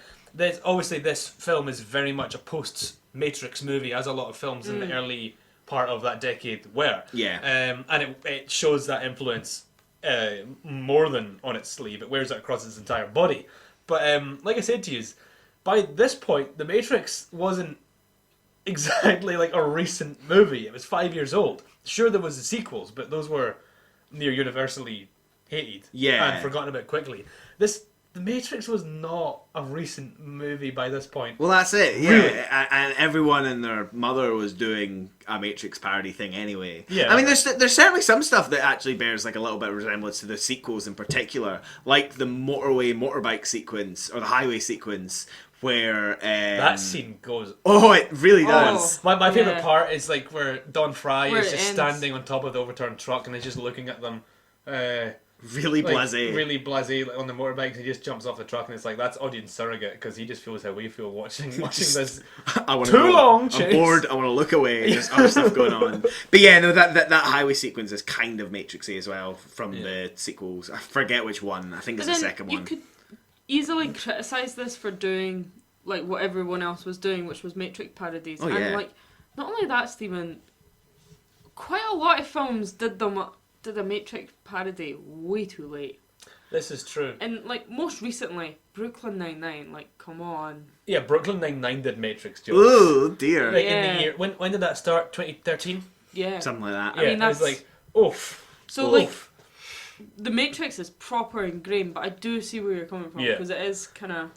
obviously this film is very much a post-Matrix movie, as a lot of films in the early part of that decade were. Yeah. And it shows that influence more than on its sleeve. It wears it across its entire body. But like I said to you, by this point, The Matrix wasn't exactly like a recent movie. It was 5 years old. Sure, there was the sequels, but those were near universally hated and forgotten about quickly. The Matrix was not a recent movie by this point. Well, that's it. Yeah, Really? and everyone and their mother was doing a Matrix parody thing anyway. Yeah. I mean, there's certainly some stuff that actually bears like a little bit of resemblance to the sequels in particular, like the motorbike sequence or the highway sequence where That scene goes. Oh, it really does. My favourite part is like where Don Frye Where is it just ends. standing on top of the overturned truck and is just looking at them. Really Like, blasé. really blasé like, on the motorbike. He just jumps off the truck and it's like, that's audience surrogate because he just feels how we feel watching this. I want Too long I'm chase. bored. I want to look away. There's other stuff going on. But yeah, no, that highway sequence is kind of Matrixy as well from the sequels. I forget which one. I think it's the second one. You could easily criticise this for doing like what everyone else was doing, which was Matrix parodies. Oh, yeah. And like, not only that, Stephen, quite a lot of films did a Matrix parody way too late. This is true. And like most recently, Brooklyn Nine-Nine, like come on. Yeah, Brooklyn Nine-Nine did Matrix jokes. Oh dear. Like in the year, when did that start? 2013? Yeah. Something like that. Yeah, mean, that's- it's like, oof. So Oof. like The Matrix is proper ingrained, but I do see where you're coming from because it is kind of.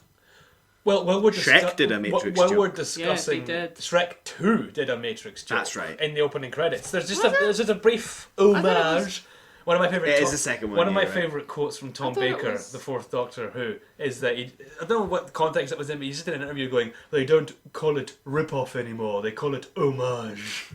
Well, we're Shrek did a Matrix while joke. we're discussing, Shrek 2 did a Matrix joke. That's right. In the opening credits, there's just a brief homage. One of my favorite. It is the second one. One of my favorite quotes from Tom Baker, was... the Fourth Doctor, Who, is that I don't know what context it was in, but he just did an interview going, "They don't call it rip-off anymore; they call it homage."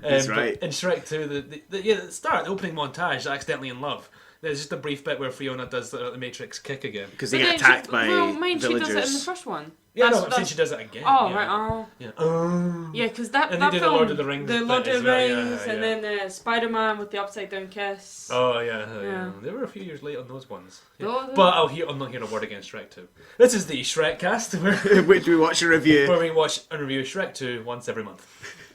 That's right. In Shrek 2, the start, the opening montage, Accidentally in Love. There's just a brief bit where Fiona does the Matrix kick again. Because they get attacked by villagers. She does it in the first one. Yeah, I'm saying she does it again. Oh, yeah. right, oh. Yeah. Yeah, because that And they do film, the Lord of the Rings. The Lord of the Rings, yeah. and then Spider-Man with the upside down kiss. Oh, yeah. They were a few years late on those ones. Yeah. Those But I'll not hear a word against Shrek 2. This is the Shrek cast, Which we watch a review. where we watch and review Shrek 2 once every month.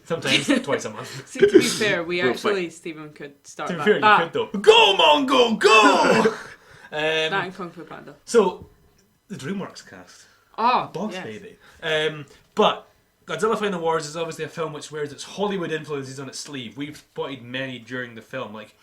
Sometimes twice a month. See, to be fair, Stephen could start To be that. fair, you could though. Go, Mongo, go! That and Kung Fu Panda. So, the DreamWorks cast. Oh, Boss yes. baby. But Godzilla Final Wars is obviously a film which wears its Hollywood influences on its sleeve. We've spotted many during the film, like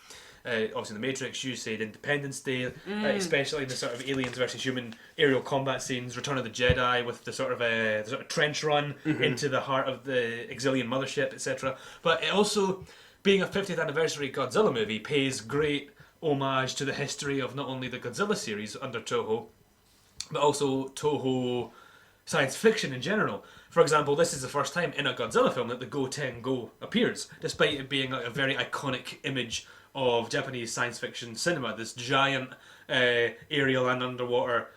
obviously The Matrix, you said Independence Day, especially the sort of aliens versus human aerial combat scenes, Return of the Jedi with the sort of trench run into the heart of the Exilian mothership, etc. But it also, being a 50th anniversary Godzilla movie, pays great homage to the history of not only the Godzilla series under Toho, but also Toho science fiction in general. For example, this is the first time in a Godzilla film that the Go-Tengo appears, despite it being a very iconic image of Japanese science fiction cinema. This giant aerial and underwater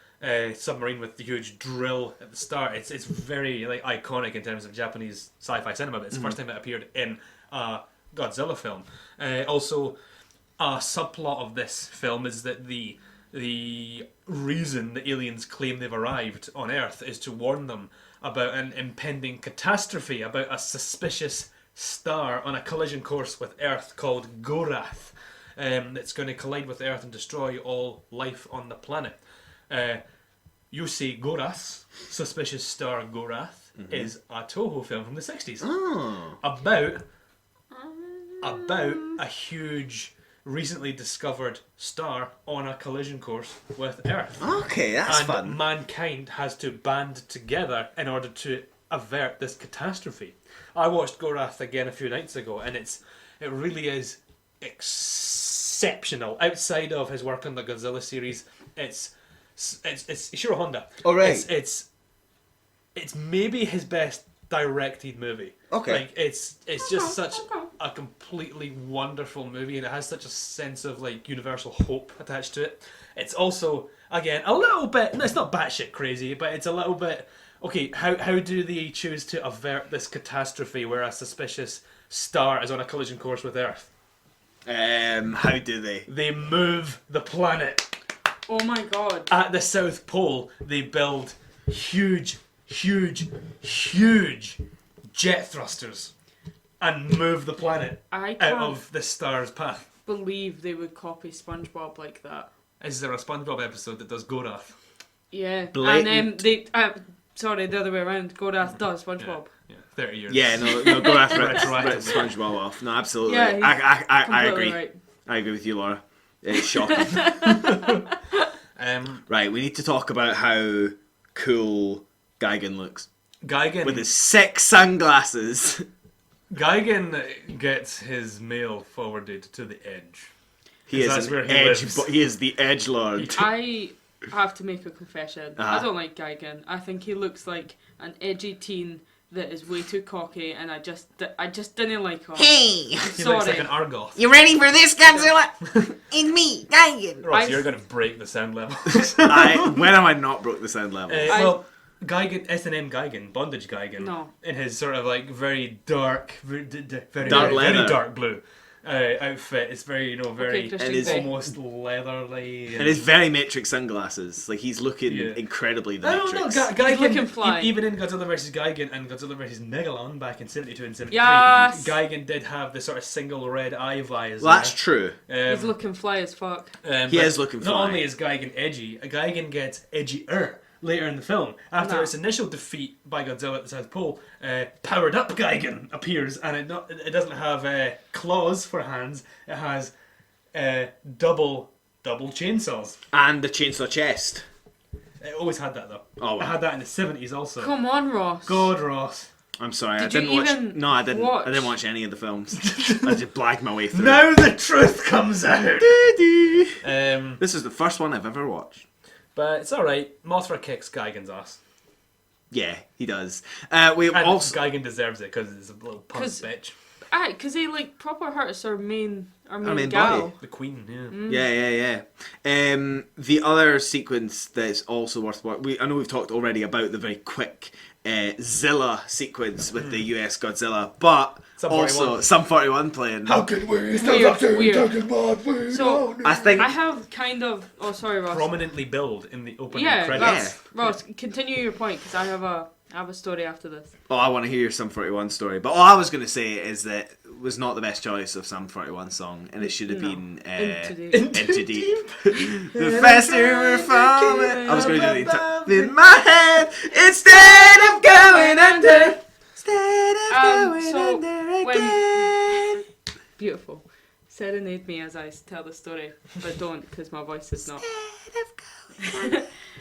submarine with the huge drill at the start. It's very iconic in terms of Japanese sci-fi cinema, but it's the first time it appeared in a Godzilla film. Also, a subplot of this film is that the reason the aliens claim they've arrived on Earth is to warn them about an impending catastrophe, about a suspicious star on a collision course with Earth called Gorath. That's going to collide with Earth and destroy all life on the planet. You say Gorath, suspicious star Gorath, is a Toho film from the 60s. About a huge, recently discovered star on a collision course with Earth. Okay, that's fun. And mankind has to band together in order to avert this catastrophe. I watched Gorath again a few nights ago, and it really is exceptional. Outside of his work on the Godzilla series, it's Ishiro Honda. Oh, right. It's maybe his best directed movie. Okay. Like it's just such a completely wonderful movie, and it has such a sense of universal hope attached to it. It's also, again, a little bit, it's not batshit crazy, but it's a little bit, okay, how do they choose to avert this catastrophe where a suspicious star is on a collision course with Earth? How do they? They move the planet. Oh my god. At the South Pole, they build huge jet thrusters and move the planet out of the star's path. Believe they would copy SpongeBob like that. Is there a SpongeBob episode that does Gorath? Yeah. Blatant. And sorry, the other way around. Gorath does SpongeBob. Yeah, 30 years. Yeah, no, Gorath ripped SpongeBob off. No, absolutely. Yeah, I agree. Right. I agree with you, Laura. It's shocking. Right, we need to talk about how cool Gigan looks. Gigan with his sick sunglasses. Gigan gets his mail forwarded to the Edge. He is he is the Edge Lord. I have to make a confession. I don't like Gigan. I think he looks like an edgy teen that is way too cocky, and I just didn't like him. Hey! He looks like an Argoth. You ready for this, Godzilla? It's me, Gigan. Ross, you're going to break the sound levels. When have I not broke the sound level? Well, Gigan, S&M Gigan, Bondage Gigan, No. in his sort of very dark, very dark blue outfit. It's very, very almost leatherly. And his very Matrix sunglasses. Like, he's looking incredibly the Matrix. I don't know, Gigan, looking fly. Even in Godzilla vs. Gigan and Godzilla vs. Megalon back in 72 and 73, Yes! Gigan did have the sort of single red eye visor. Well, that's true. He's looking fly as fuck. He is looking fly. Not only is Gigan edgy, Gigan gets edgier later in the film. After its initial defeat by Godzilla at the South Pole, powered up Gigan appears, and it doesn't have claws for hands. It has double double chainsaws. And the chainsaw chest. It always had that though. Oh, wow. It had that in the 70s also. Come on, Ross. God, Ross. I'm sorry, Did I didn't you watch. even No, I didn't. watch? I didn't watch any of the films. I just blagged my way through. Now the truth comes out. This is the first one I've ever watched. But it's alright. Mothra kicks Gigan's ass. Yeah, he does. We And also. Gigan deserves it because he's a little punk 'Cause- bitch. Aye, because he like proper hurts our main main gal. body. The queen, yeah. Yeah. The other sequence that's also worth watching. I know we've talked already about the very quick Zilla sequence with the US Godzilla, but Sum also 41. Sum 41 playing. How can we stop Weird, after weird. talking about we So- don't I think. I have kind of. Oh, sorry, Ross. Prominently billed in the opening Yeah, credits. Ross, continue your point because I have a story after this. Oh, I want to hear your Sum 41 story. But all I was going to say is that it was not the best choice of Sum 41 song, and it should have No. been Into Deep. Into Deep. The faster we're falling. I was going to do the in my head instead of going under. Instead of going so under when- again. Beautiful. Serenade me as I tell the story, but don't because my voice is not.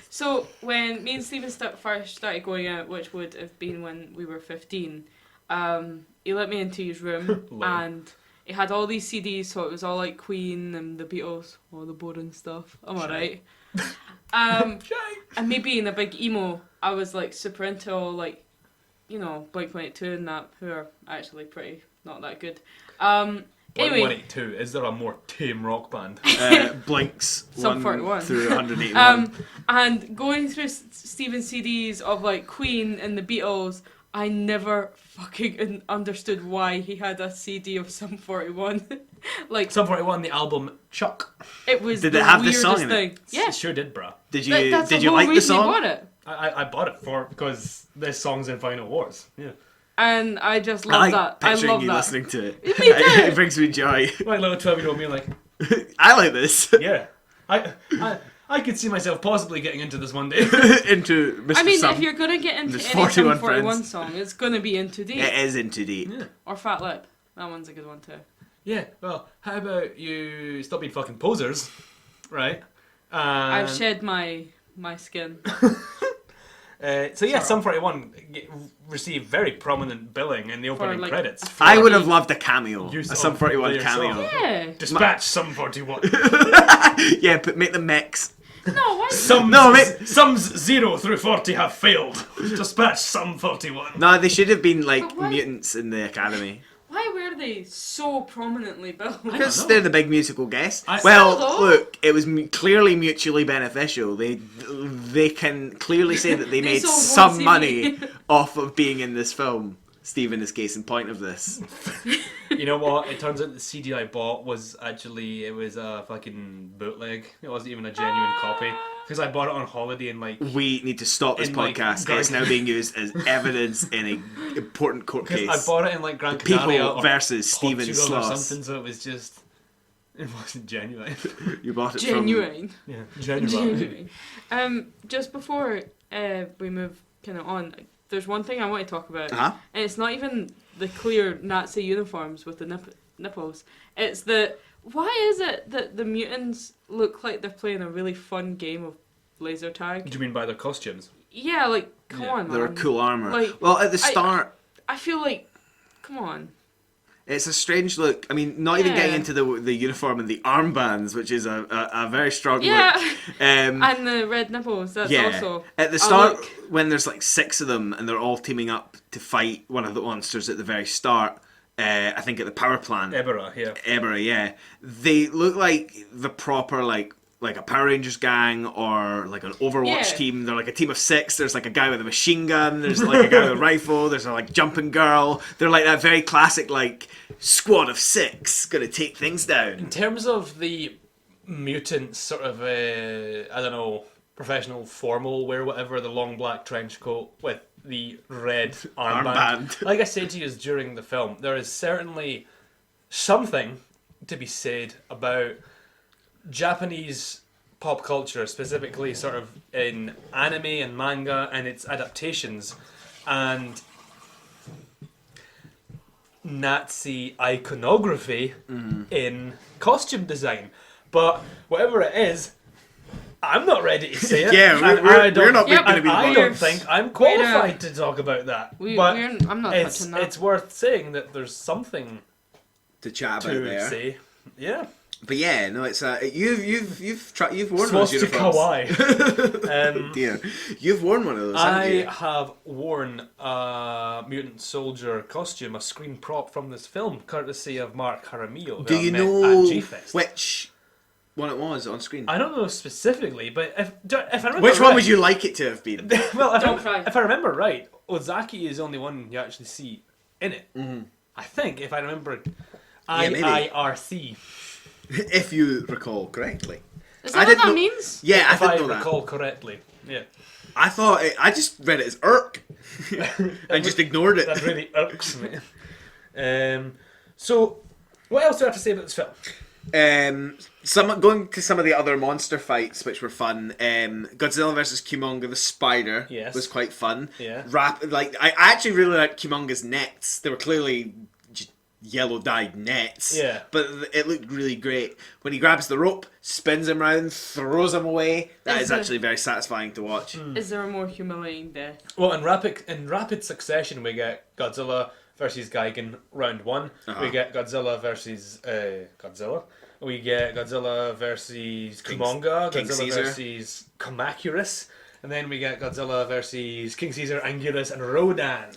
So when me and Steven first started going out, which would have been when we were 15, he let me into his room Lame. and he had all these CDs, so it was all like Queen and the Beatles, all the boring stuff. I'm alright. And me being a big emo, I was like super into all like, you know, Blink-182 and that, who are actually pretty not that good. Anyway, 182. Is there a more tame rock band? Blinks Sum 1 41. through 181. and going through Steven's CDs of like Queen and the Beatles, I never fucking understood why he had a CD of Sum 41. Like, Sum 41, the album Chuck. it was Did the it have weirdest this song in it? thing. Yeah, It sure did, bruh. Did that's you the whole like the reason he song? bought it. I bought it because this song's in Final Wars. Yeah. And I just I love like that. I picturing love you that. listening to it. Me too. It brings me joy. Like little 12-year-old me, like, I like this. yeah. I could see myself possibly getting into this one day. Into Mr. I mean, Sum. if you're gonna get into There's any Sum 41 41 friends. song, it's gonna be Into Deep It is Into Deep. Yeah. or Fat Lip. That one's a good one too. Yeah, well, how about you stop being fucking posers, right? I've shed my skin. So yeah, Sum 41 received very prominent billing in the opening like, credits. a for I would have loved a cameo. Use A Sum of 41 their cameo. song. Yeah. Dispatch Sum 41. Yeah, but make them mix. No, why? Sums, No, mate. Sums 0 through 40 have failed. Dispatch Sum 41. No, they should have been like But why- mutants in the academy. Why were they so prominently billed? Because know. they're the big musical guests. I- Well, Still though. look, it was clearly mutually beneficial. They can clearly say that they They made sold one some CD. money off of being in this film. Stephen is case in point of this. You know what? It turns out the CD I bought was actually, it was a fucking bootleg. It wasn't even a genuine copy. Because I bought it on holiday and like... We need to stop this In, like, podcast. It's now being used as evidence in an important court Because case. I bought it in like Gran Canaria People or versus Steven Portugal or Sloss. something, so it was just... It wasn't genuine. You bought it Genuine. Yeah, genuine. Genuine. Just before we move kind of on, there's one thing I want to talk about. Uh-huh. And it's not even the clear Nazi uniforms with the nipples. It's the... Why is it that the mutants look like they're playing a really fun game of laser tag? Do you mean by their costumes? Yeah, like, come Yeah. on, man. They're cool armour. Like, Well, at the start... I feel like, come on. It's a strange look. I mean, not even Yeah. getting into the uniform and the armbands, which is a very strong Yeah. look. And the red nipples, that's yeah. also At the a start, look. when there's like 6 of them and they're all teaming up to fight one of the monsters at the very start, I think at the power plant. Ebera, yeah. Ebera, yeah. They look like the proper like a Power Rangers gang or like an Overwatch Yeah. team. They're like a team of 6. There's like a guy with a machine gun. There's like a guy with a rifle. There's a like jumping girl. They're like that very classic like squad of 6 gonna take things In down. terms of the mutants, sort of, I don't know, professional formal wear, whatever, the long black trench coat with the red armband. Armband. Like I said to you during the film, there is certainly something to be said about Japanese pop culture, specifically sort of in anime and manga and its adaptations, and Nazi iconography in costume design. But whatever it is, I'm not ready to say it. Yeah, and we're not Yep. going to be the I podcast. don't think I'm qualified to talk about that. But I'm not it's touching that. it's worth saying that there's something to chat about to there. say. Yeah. But yeah, no, it's you've worn those Swastika uniforms. Kawaii. Dear, you've worn one of those, haven't I you? have worn a mutant soldier costume, a screen prop from this film, courtesy of Mark Jaramillo. Do who I you met know at G-Fest. which one it was on screen? I don't know specifically, but if I remember Which one right- would you like it to have been? well, Don Frye. if I remember right, Ozaki is the only one you actually see in it. Mm-hmm. I think, if I remember, maybe. IIRC. If you recall correctly. Is I that what didn't that know- means? Yeah, I If I didn't know that. recall correctly. Yeah. I thought I just read it as Irk and just ignored it. That really irks me. So, what else do I have to say about this film? Going to some of the other monster fights, which were fun. Godzilla versus Kimonga the Spider was quite fun. Yeah. I actually really liked Kimonga's nets. They were clearly just yellow dyed nets. Yeah. But it looked really great when he grabs the rope, spins him around, throws him away. That is actually very satisfying to watch. Is there a more humiliating death? Well, in rapid succession, we get Godzilla versus Gigan round 1. We get Godzilla versus Godzilla. We get Godzilla versus Kimonga, King Godzilla Caesar. versus Kamacuras, and then we get Godzilla versus King Caesar, Anguirus, and Rodan,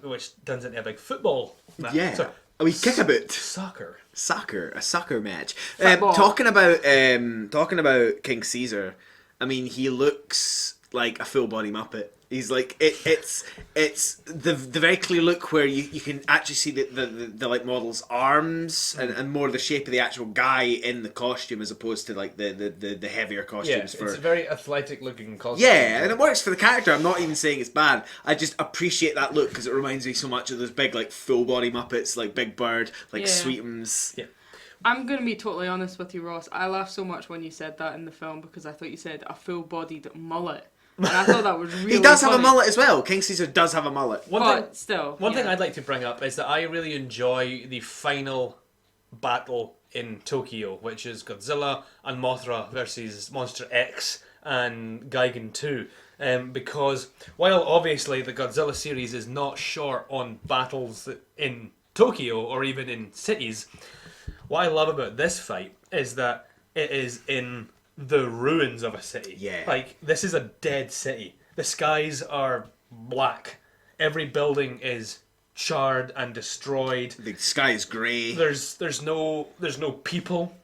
which turns into a big football match. Yeah. So, A wee kick-a-boot. soccer. A soccer match. Football. Talking about King Caesar, I mean, he looks like a full body Muppet. He's like it's the very clear look where you can actually see the like model's arms and more the shape of the actual guy in the costume as opposed to like the heavier Yeah, costumes for. it's a very athletic looking costume. Yeah, and it works for the character. I'm not even saying it's bad. I just appreciate that look because it reminds me so much of those big like full body Muppets like Big Bird, like Yeah. Sweetums. Yeah. I'm going to be totally honest with you, Ross. I laughed so much when you said that in the film because I thought you said a full-bodied mullet. And I thought that was really He does have a funny. mullet as well. King Caesar does have a mullet. But still. One thing yeah. I'd like to bring up is that I really enjoy the final battle in Tokyo, which is Godzilla and Mothra versus Monster X and Gigan 2. Because while obviously the Godzilla series is not short on battles in Tokyo or even in cities, what I love about this fight is that it is in the ruins of a city. Yeah. Like, this is a dead city. The skies are black. Every building is charred and destroyed. The sky is grey. There's no people.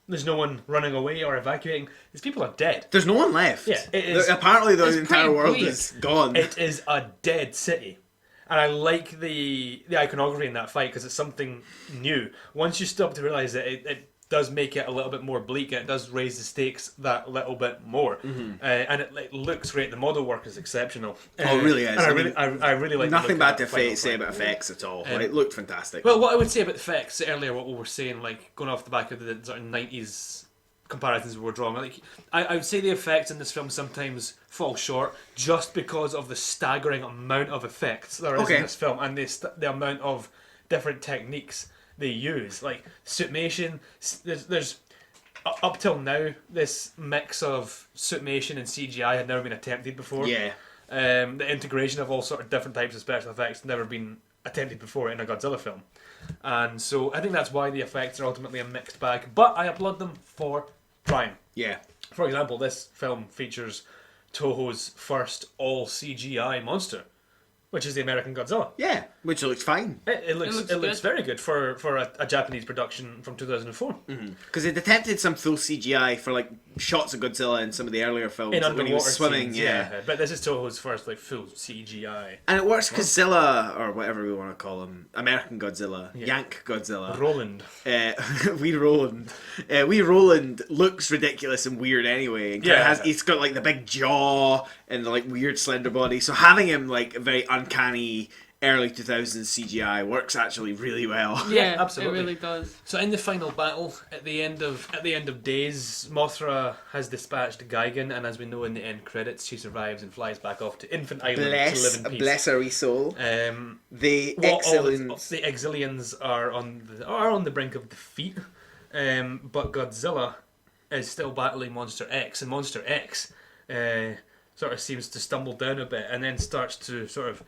There's no one running away or evacuating. These people are dead. There's no one left. Yeah, it is- Apparently, the It's entire pretty world bleak. is gone. It is a dead city. And I like the iconography in that fight because it's something new. Once you stop to realise that it does make it a little bit more bleak and it does raise the stakes that little bit more. And it looks great. The model work is exceptional. Oh, it really is. And I really like the Nothing look bad of to that final say fight. about effects at all. It looked fantastic. Well, what I would say about the effects earlier, what we were saying, like going off the back of the sort of 90s comparisons we were drawing, like I would say the effects in this film sometimes fall short just because of the staggering amount of effects there is in this film and the amount of different techniques they use, like suitmation. There's up till now this mix of suitmation and CGI had never been attempted before. Yeah. The integration of all sort of different types of special effects never been attempted before in a Godzilla film. And so I think that's why the effects are ultimately a mixed bag, but I applaud them for trying. Yeah. For example, this film features Toho's first all CGI monster, which is the American Godzilla. Yeah, which looks fine. It looks good. very good for a Japanese production from 2004. Because it attempted some full CGI for like shots of Godzilla in some of the earlier films. In like, when he underwater was swimming, scenes, yeah. But this is Toho's first like full CGI. And it works because Zilla, or whatever we want to call him, American Godzilla, Yank Godzilla. Roland. Wee Roland looks ridiculous and weird anyway. And he's got like the big jaw and the like weird slender body. So having him like very uncanny early 2000s CGI works actually really well. Yeah, absolutely. It really does. So in the final battle, at the end of days, Mothra has dispatched Gigan, and as we know in the end credits, she survives and flies back off to Infant Island to live in peace. Bless her wee soul. The All Exilians. the Exilians are on the brink of defeat. But Godzilla is still battling Monster X, and Monster X sort of seems to stumble down a bit and then starts to sort of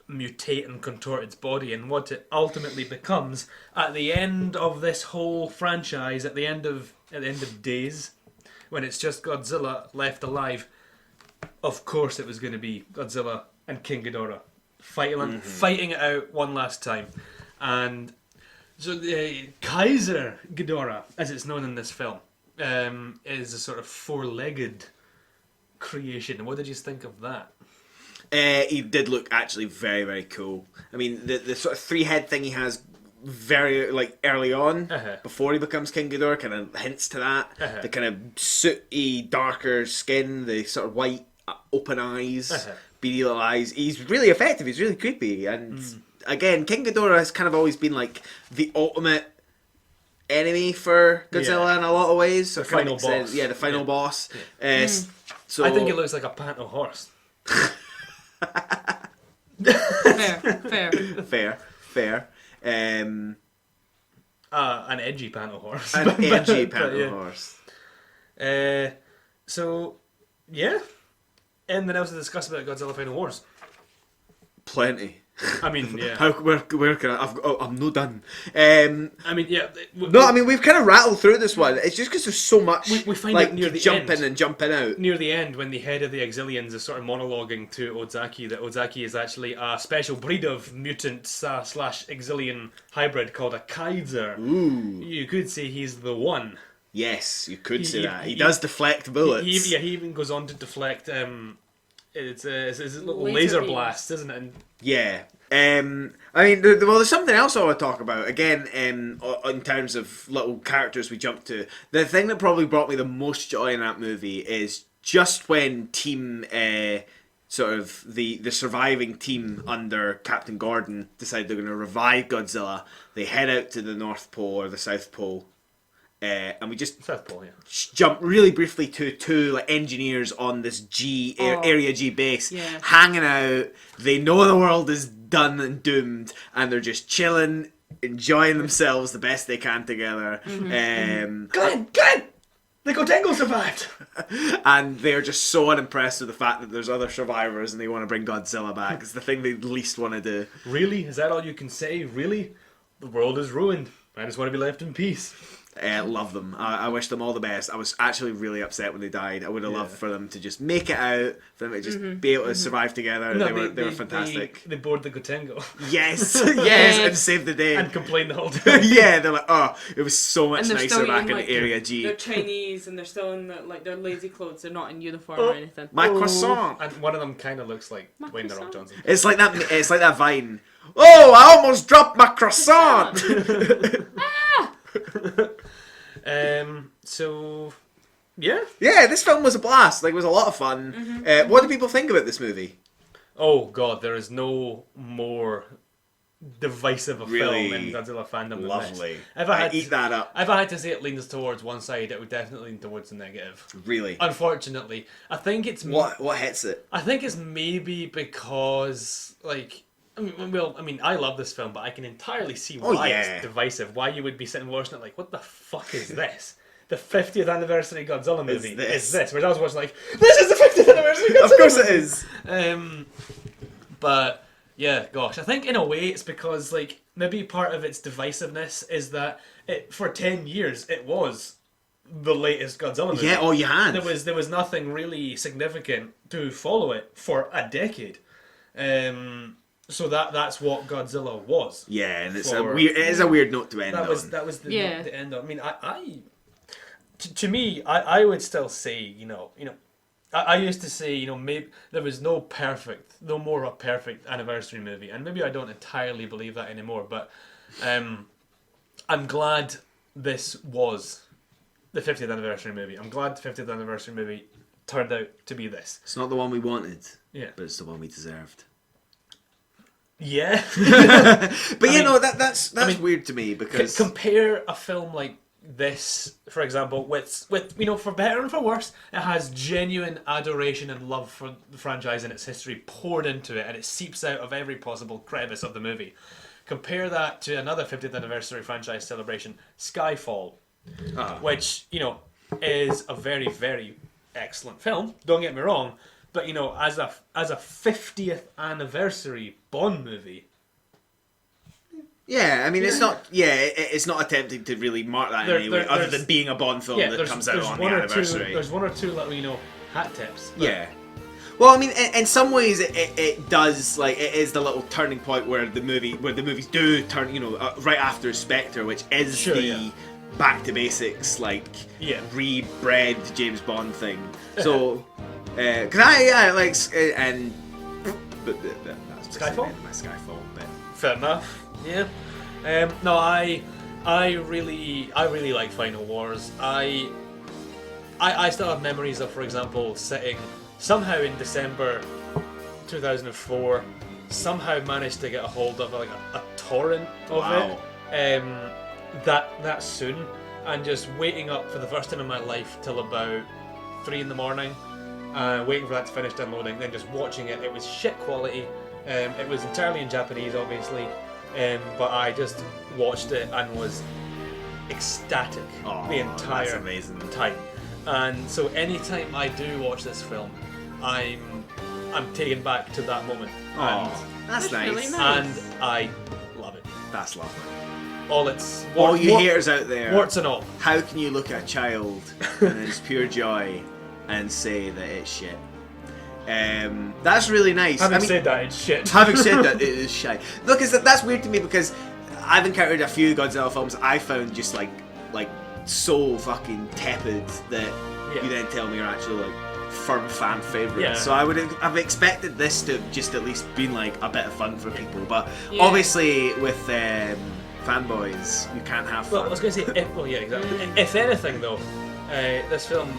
mutate and contort its body, and what it ultimately becomes at the end of this whole franchise, at the end of days, when it's just Godzilla left alive. Of course, it was going to be Godzilla and King Ghidorah fighting it out one last time, and so the Kaiser Ghidorah, as it's known in this film, is a sort of four-legged creation. What did you think of that? He did look actually very, very cool. I mean, the sort of three-head thing he has very, like, early on, before he becomes King Ghidorah, kind of hints to that. The kind of sooty, darker skin, the sort of white, open eyes, beady little eyes. He's really effective, he's really creepy. And, again, King Ghidorah has kind of always been, like, the ultimate enemy for Godzilla in a lot of ways. So the final boss. Yeah, the final boss. So I think it looks like a panto horse. Fair. An edgy panto horse. An edgy panto horse. So, yeah. Anything else to discuss about Godzilla Final Wars? Plenty. I mean, yeah. Where can I? I'm no done. I mean, yeah. No, I mean, we've kind of rattled through this one. It's just because there's so much. We find like out near the jumping end. And jumping out. Near the end, when the head of the Exilians is sort of monologuing to Ozaki, that Ozaki is actually a special breed of mutant slash Exilian hybrid called a Kaiser. Ooh. You could say he's the one. Yes, you could say that. He does deflect bullets. He even goes on to deflect. It's a little Laser laser beams. blast, isn't it? And Yeah. I mean, there's something else I want to talk about. Again, in terms of little characters we jump to. The thing that probably brought me the most joy in that movie is just when team, sort of the surviving team under Captain Gordon decide they're going to revive Godzilla. They head out to the North Pole or the South Pole. And we just South Pole, yeah. jump really briefly to two like engineers on this Area G base, hanging out. They know the world is done and doomed, and they're just chilling, enjoying themselves the best they can together. Glenn! The Gotengo survived! And they're just so unimpressed with the fact that there's other survivors and they want to bring Godzilla back. It's the thing they least want to do. Really? Is that all you can say? Really? The world is ruined. I just want to be left in peace. Love them. I wish them all the best. I was actually really upset when they died. I would have loved for them to just make it out, for them to just be able to survive together. No, they were fantastic. They board the Gotengo. Yes, and save the day. And complain the whole time. Yeah, they're like, oh, it was so much And they're nicer still back eating, in Area G. They're Chinese and they're still in their lazy clothes. They're not in uniform or anything. My croissant. And one of them kind of looks like My Dwayne The Rock croissant. Johnson. It's like that. It's like that Vine. Oh, I almost dropped my croissant. So, yeah. Yeah, this film was a blast. Like, it was a lot of fun. What do people think about this movie? Oh god, there is no more divisive a Really film in Godzilla fandom than Lovely. this. If I had Eat that up. If I had to say it leans towards one side, it would definitely lean towards the negative. Really. Unfortunately, I think it's What hits it? I think it's maybe because like. I mean, I love this film, but I can entirely see why it's divisive. Why you would be sitting watching it like, what the fuck is this? The 50th anniversary Godzilla movie is this. Whereas I was watching like, this is the 50th anniversary Godzilla Of course movie! it is. But yeah, gosh, I think in a way it's because like maybe part of its divisiveness is that for 10 years it was the latest Godzilla movie. Yeah, all you had. There was nothing really significant to follow it for a decade. So that's what Godzilla was. Yeah, and it is a weird note to end on. That was the note to end on. I mean, to me, I would still say, I used to say, maybe there was no more a perfect anniversary movie, and maybe I don't entirely believe that anymore. But I'm glad this was the 50th anniversary movie. I'm glad the 50th anniversary movie turned out to be this. It's not the one we wanted. Yeah, but it's the one we deserved. Yeah, but that's weird to me because compare a film like this, for example, with for better and for worse, it has genuine adoration and love for the franchise and its history poured into it, and it seeps out of every possible crevice of the movie. Compare that to another 50th anniversary franchise celebration, Skyfall, which, is a very, very excellent film. Don't get me wrong, but, as a 50th anniversary Bond movie. Yeah, I mean, it's not. Yeah, it's not attempting to really mark that in any way, other than being a Bond film that comes out on the anniversary. There's one or two little, hat tips. Yeah. Well, I mean, in some ways, it does, like, it is the little turning point where the movies do turn, right after Spectre, which is back to basics, like, rebred James Bond thing. So, because I like, and but that's Skyfall? My Skyfall bit. Fair enough. Yeah. No, I really like Final Wars. I still have memories of, for example, sitting somehow in December 2004, somehow managed to get a hold of like a torrent of it. That soon, and just waiting up for the first time in my life till about 3 in the morning, waiting for that to finish downloading, then just watching it. It was shit quality. It was entirely in Japanese, obviously. But I just watched it and was ecstatic the entire time. And so anytime I do watch this film, I'm taken back to that moment. That's nice. Really nice. And I love it. That's lovely. All you haters out there, warts and all. How can you look at a child in its pure joy and say that it's shit? That's really nice. Having said that, it's shit. Having said that, it is shit. Look, that's weird to me because I've encountered a few Godzilla films I found just like so fucking tepid that you then tell me are actually like firm fan favourites. Yeah. So I've expected this to just at least been like a bit of fun for people, but obviously with fanboys you can't have fun. Well, I was going to say, exactly. If anything though, this film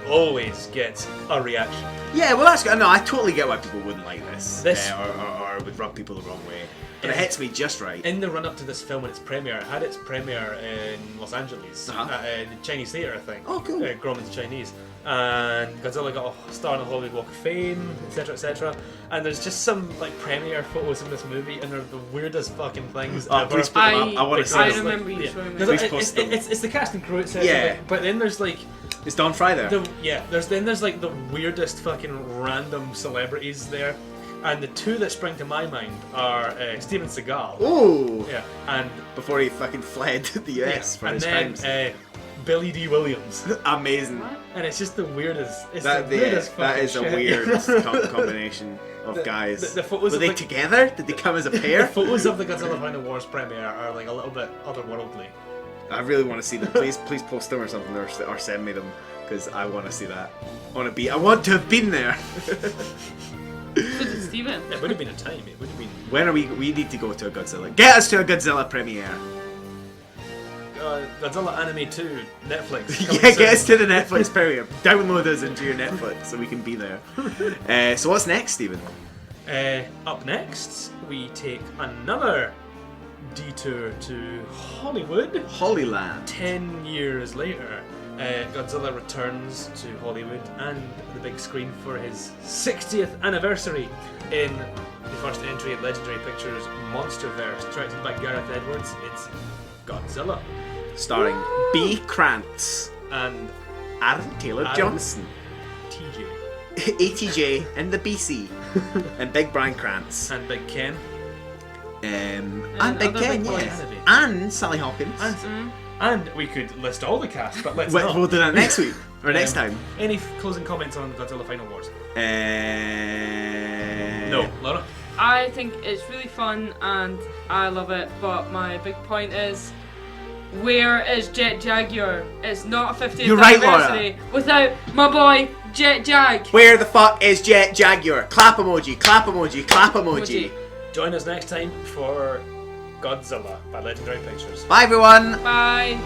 always gets a reaction. Yeah, well that's good. No, I totally get why people wouldn't like this or would rub people the wrong way. But it hits me just right. In the run-up to this film and its premiere, it had its premiere in Los Angeles, in Chinese theatre, I think. Oh, cool. Grauman's Chinese. And Godzilla got a star on the Hollywood Walk of Fame, etc., etc. And there's just some like premiere photos of this movie, and they're the weirdest fucking things ever. Please put them up. I want to see them. I remember you showing me. Please post them. It's the cast and crew, it says. But then there's like... Is Don Frye there? There's like the weirdest fucking random celebrities there. And the two that spring to my mind are Steven Seagal. Ooh! Yeah, and... Before he fucking fled the US for his crimes. And then Billy D. Williams. Amazing. And it's just the weirdest... That is a weird combination of guys. The photos Were they together? Did they come as a pair? The photos of the Godzilla Final Wars premiere are like a little bit otherworldly. I really want to see them. Please post them or something, or send me them, because I want to see that. I want to have been there. So did Steven. It would have been a time. It would have been. When are we? We need to go to a Godzilla. Get us to a Godzilla premiere. Godzilla Anime 2 Netflix. Yeah, get us to the Netflix premiere. Download us into your Netflix so we can be there. So what's next, Steven? Up next, we take another detour to Hollywood. Hollyland. 10 years later, Godzilla returns to Hollywood and the big screen for his 60th anniversary in the first entry at Legendary Pictures' Monsterverse, directed by Gareth Edwards. It's Godzilla. Starring B. Krantz and Aaron Taylor-Johnson. TJ. ATJ and the BC. And Big Brian Krantz. And Big Ken. And Big Ken, yes. And Sally Hawkins. And we could list all the cast, but let's not. We'll do that next week. Or next time. Any closing comments on Godzilla Final Wars? No. Laura? I think it's really fun and I love it, but my big point is, where is Jet Jaguar? It's not a 50th You're right, anniversary without my boy Jet Jag. Where the fuck is Jet Jaguar? Clap emoji, clap emoji, clap emoji. Join us next time for Godzilla by Legendary Pictures. Bye everyone. Bye.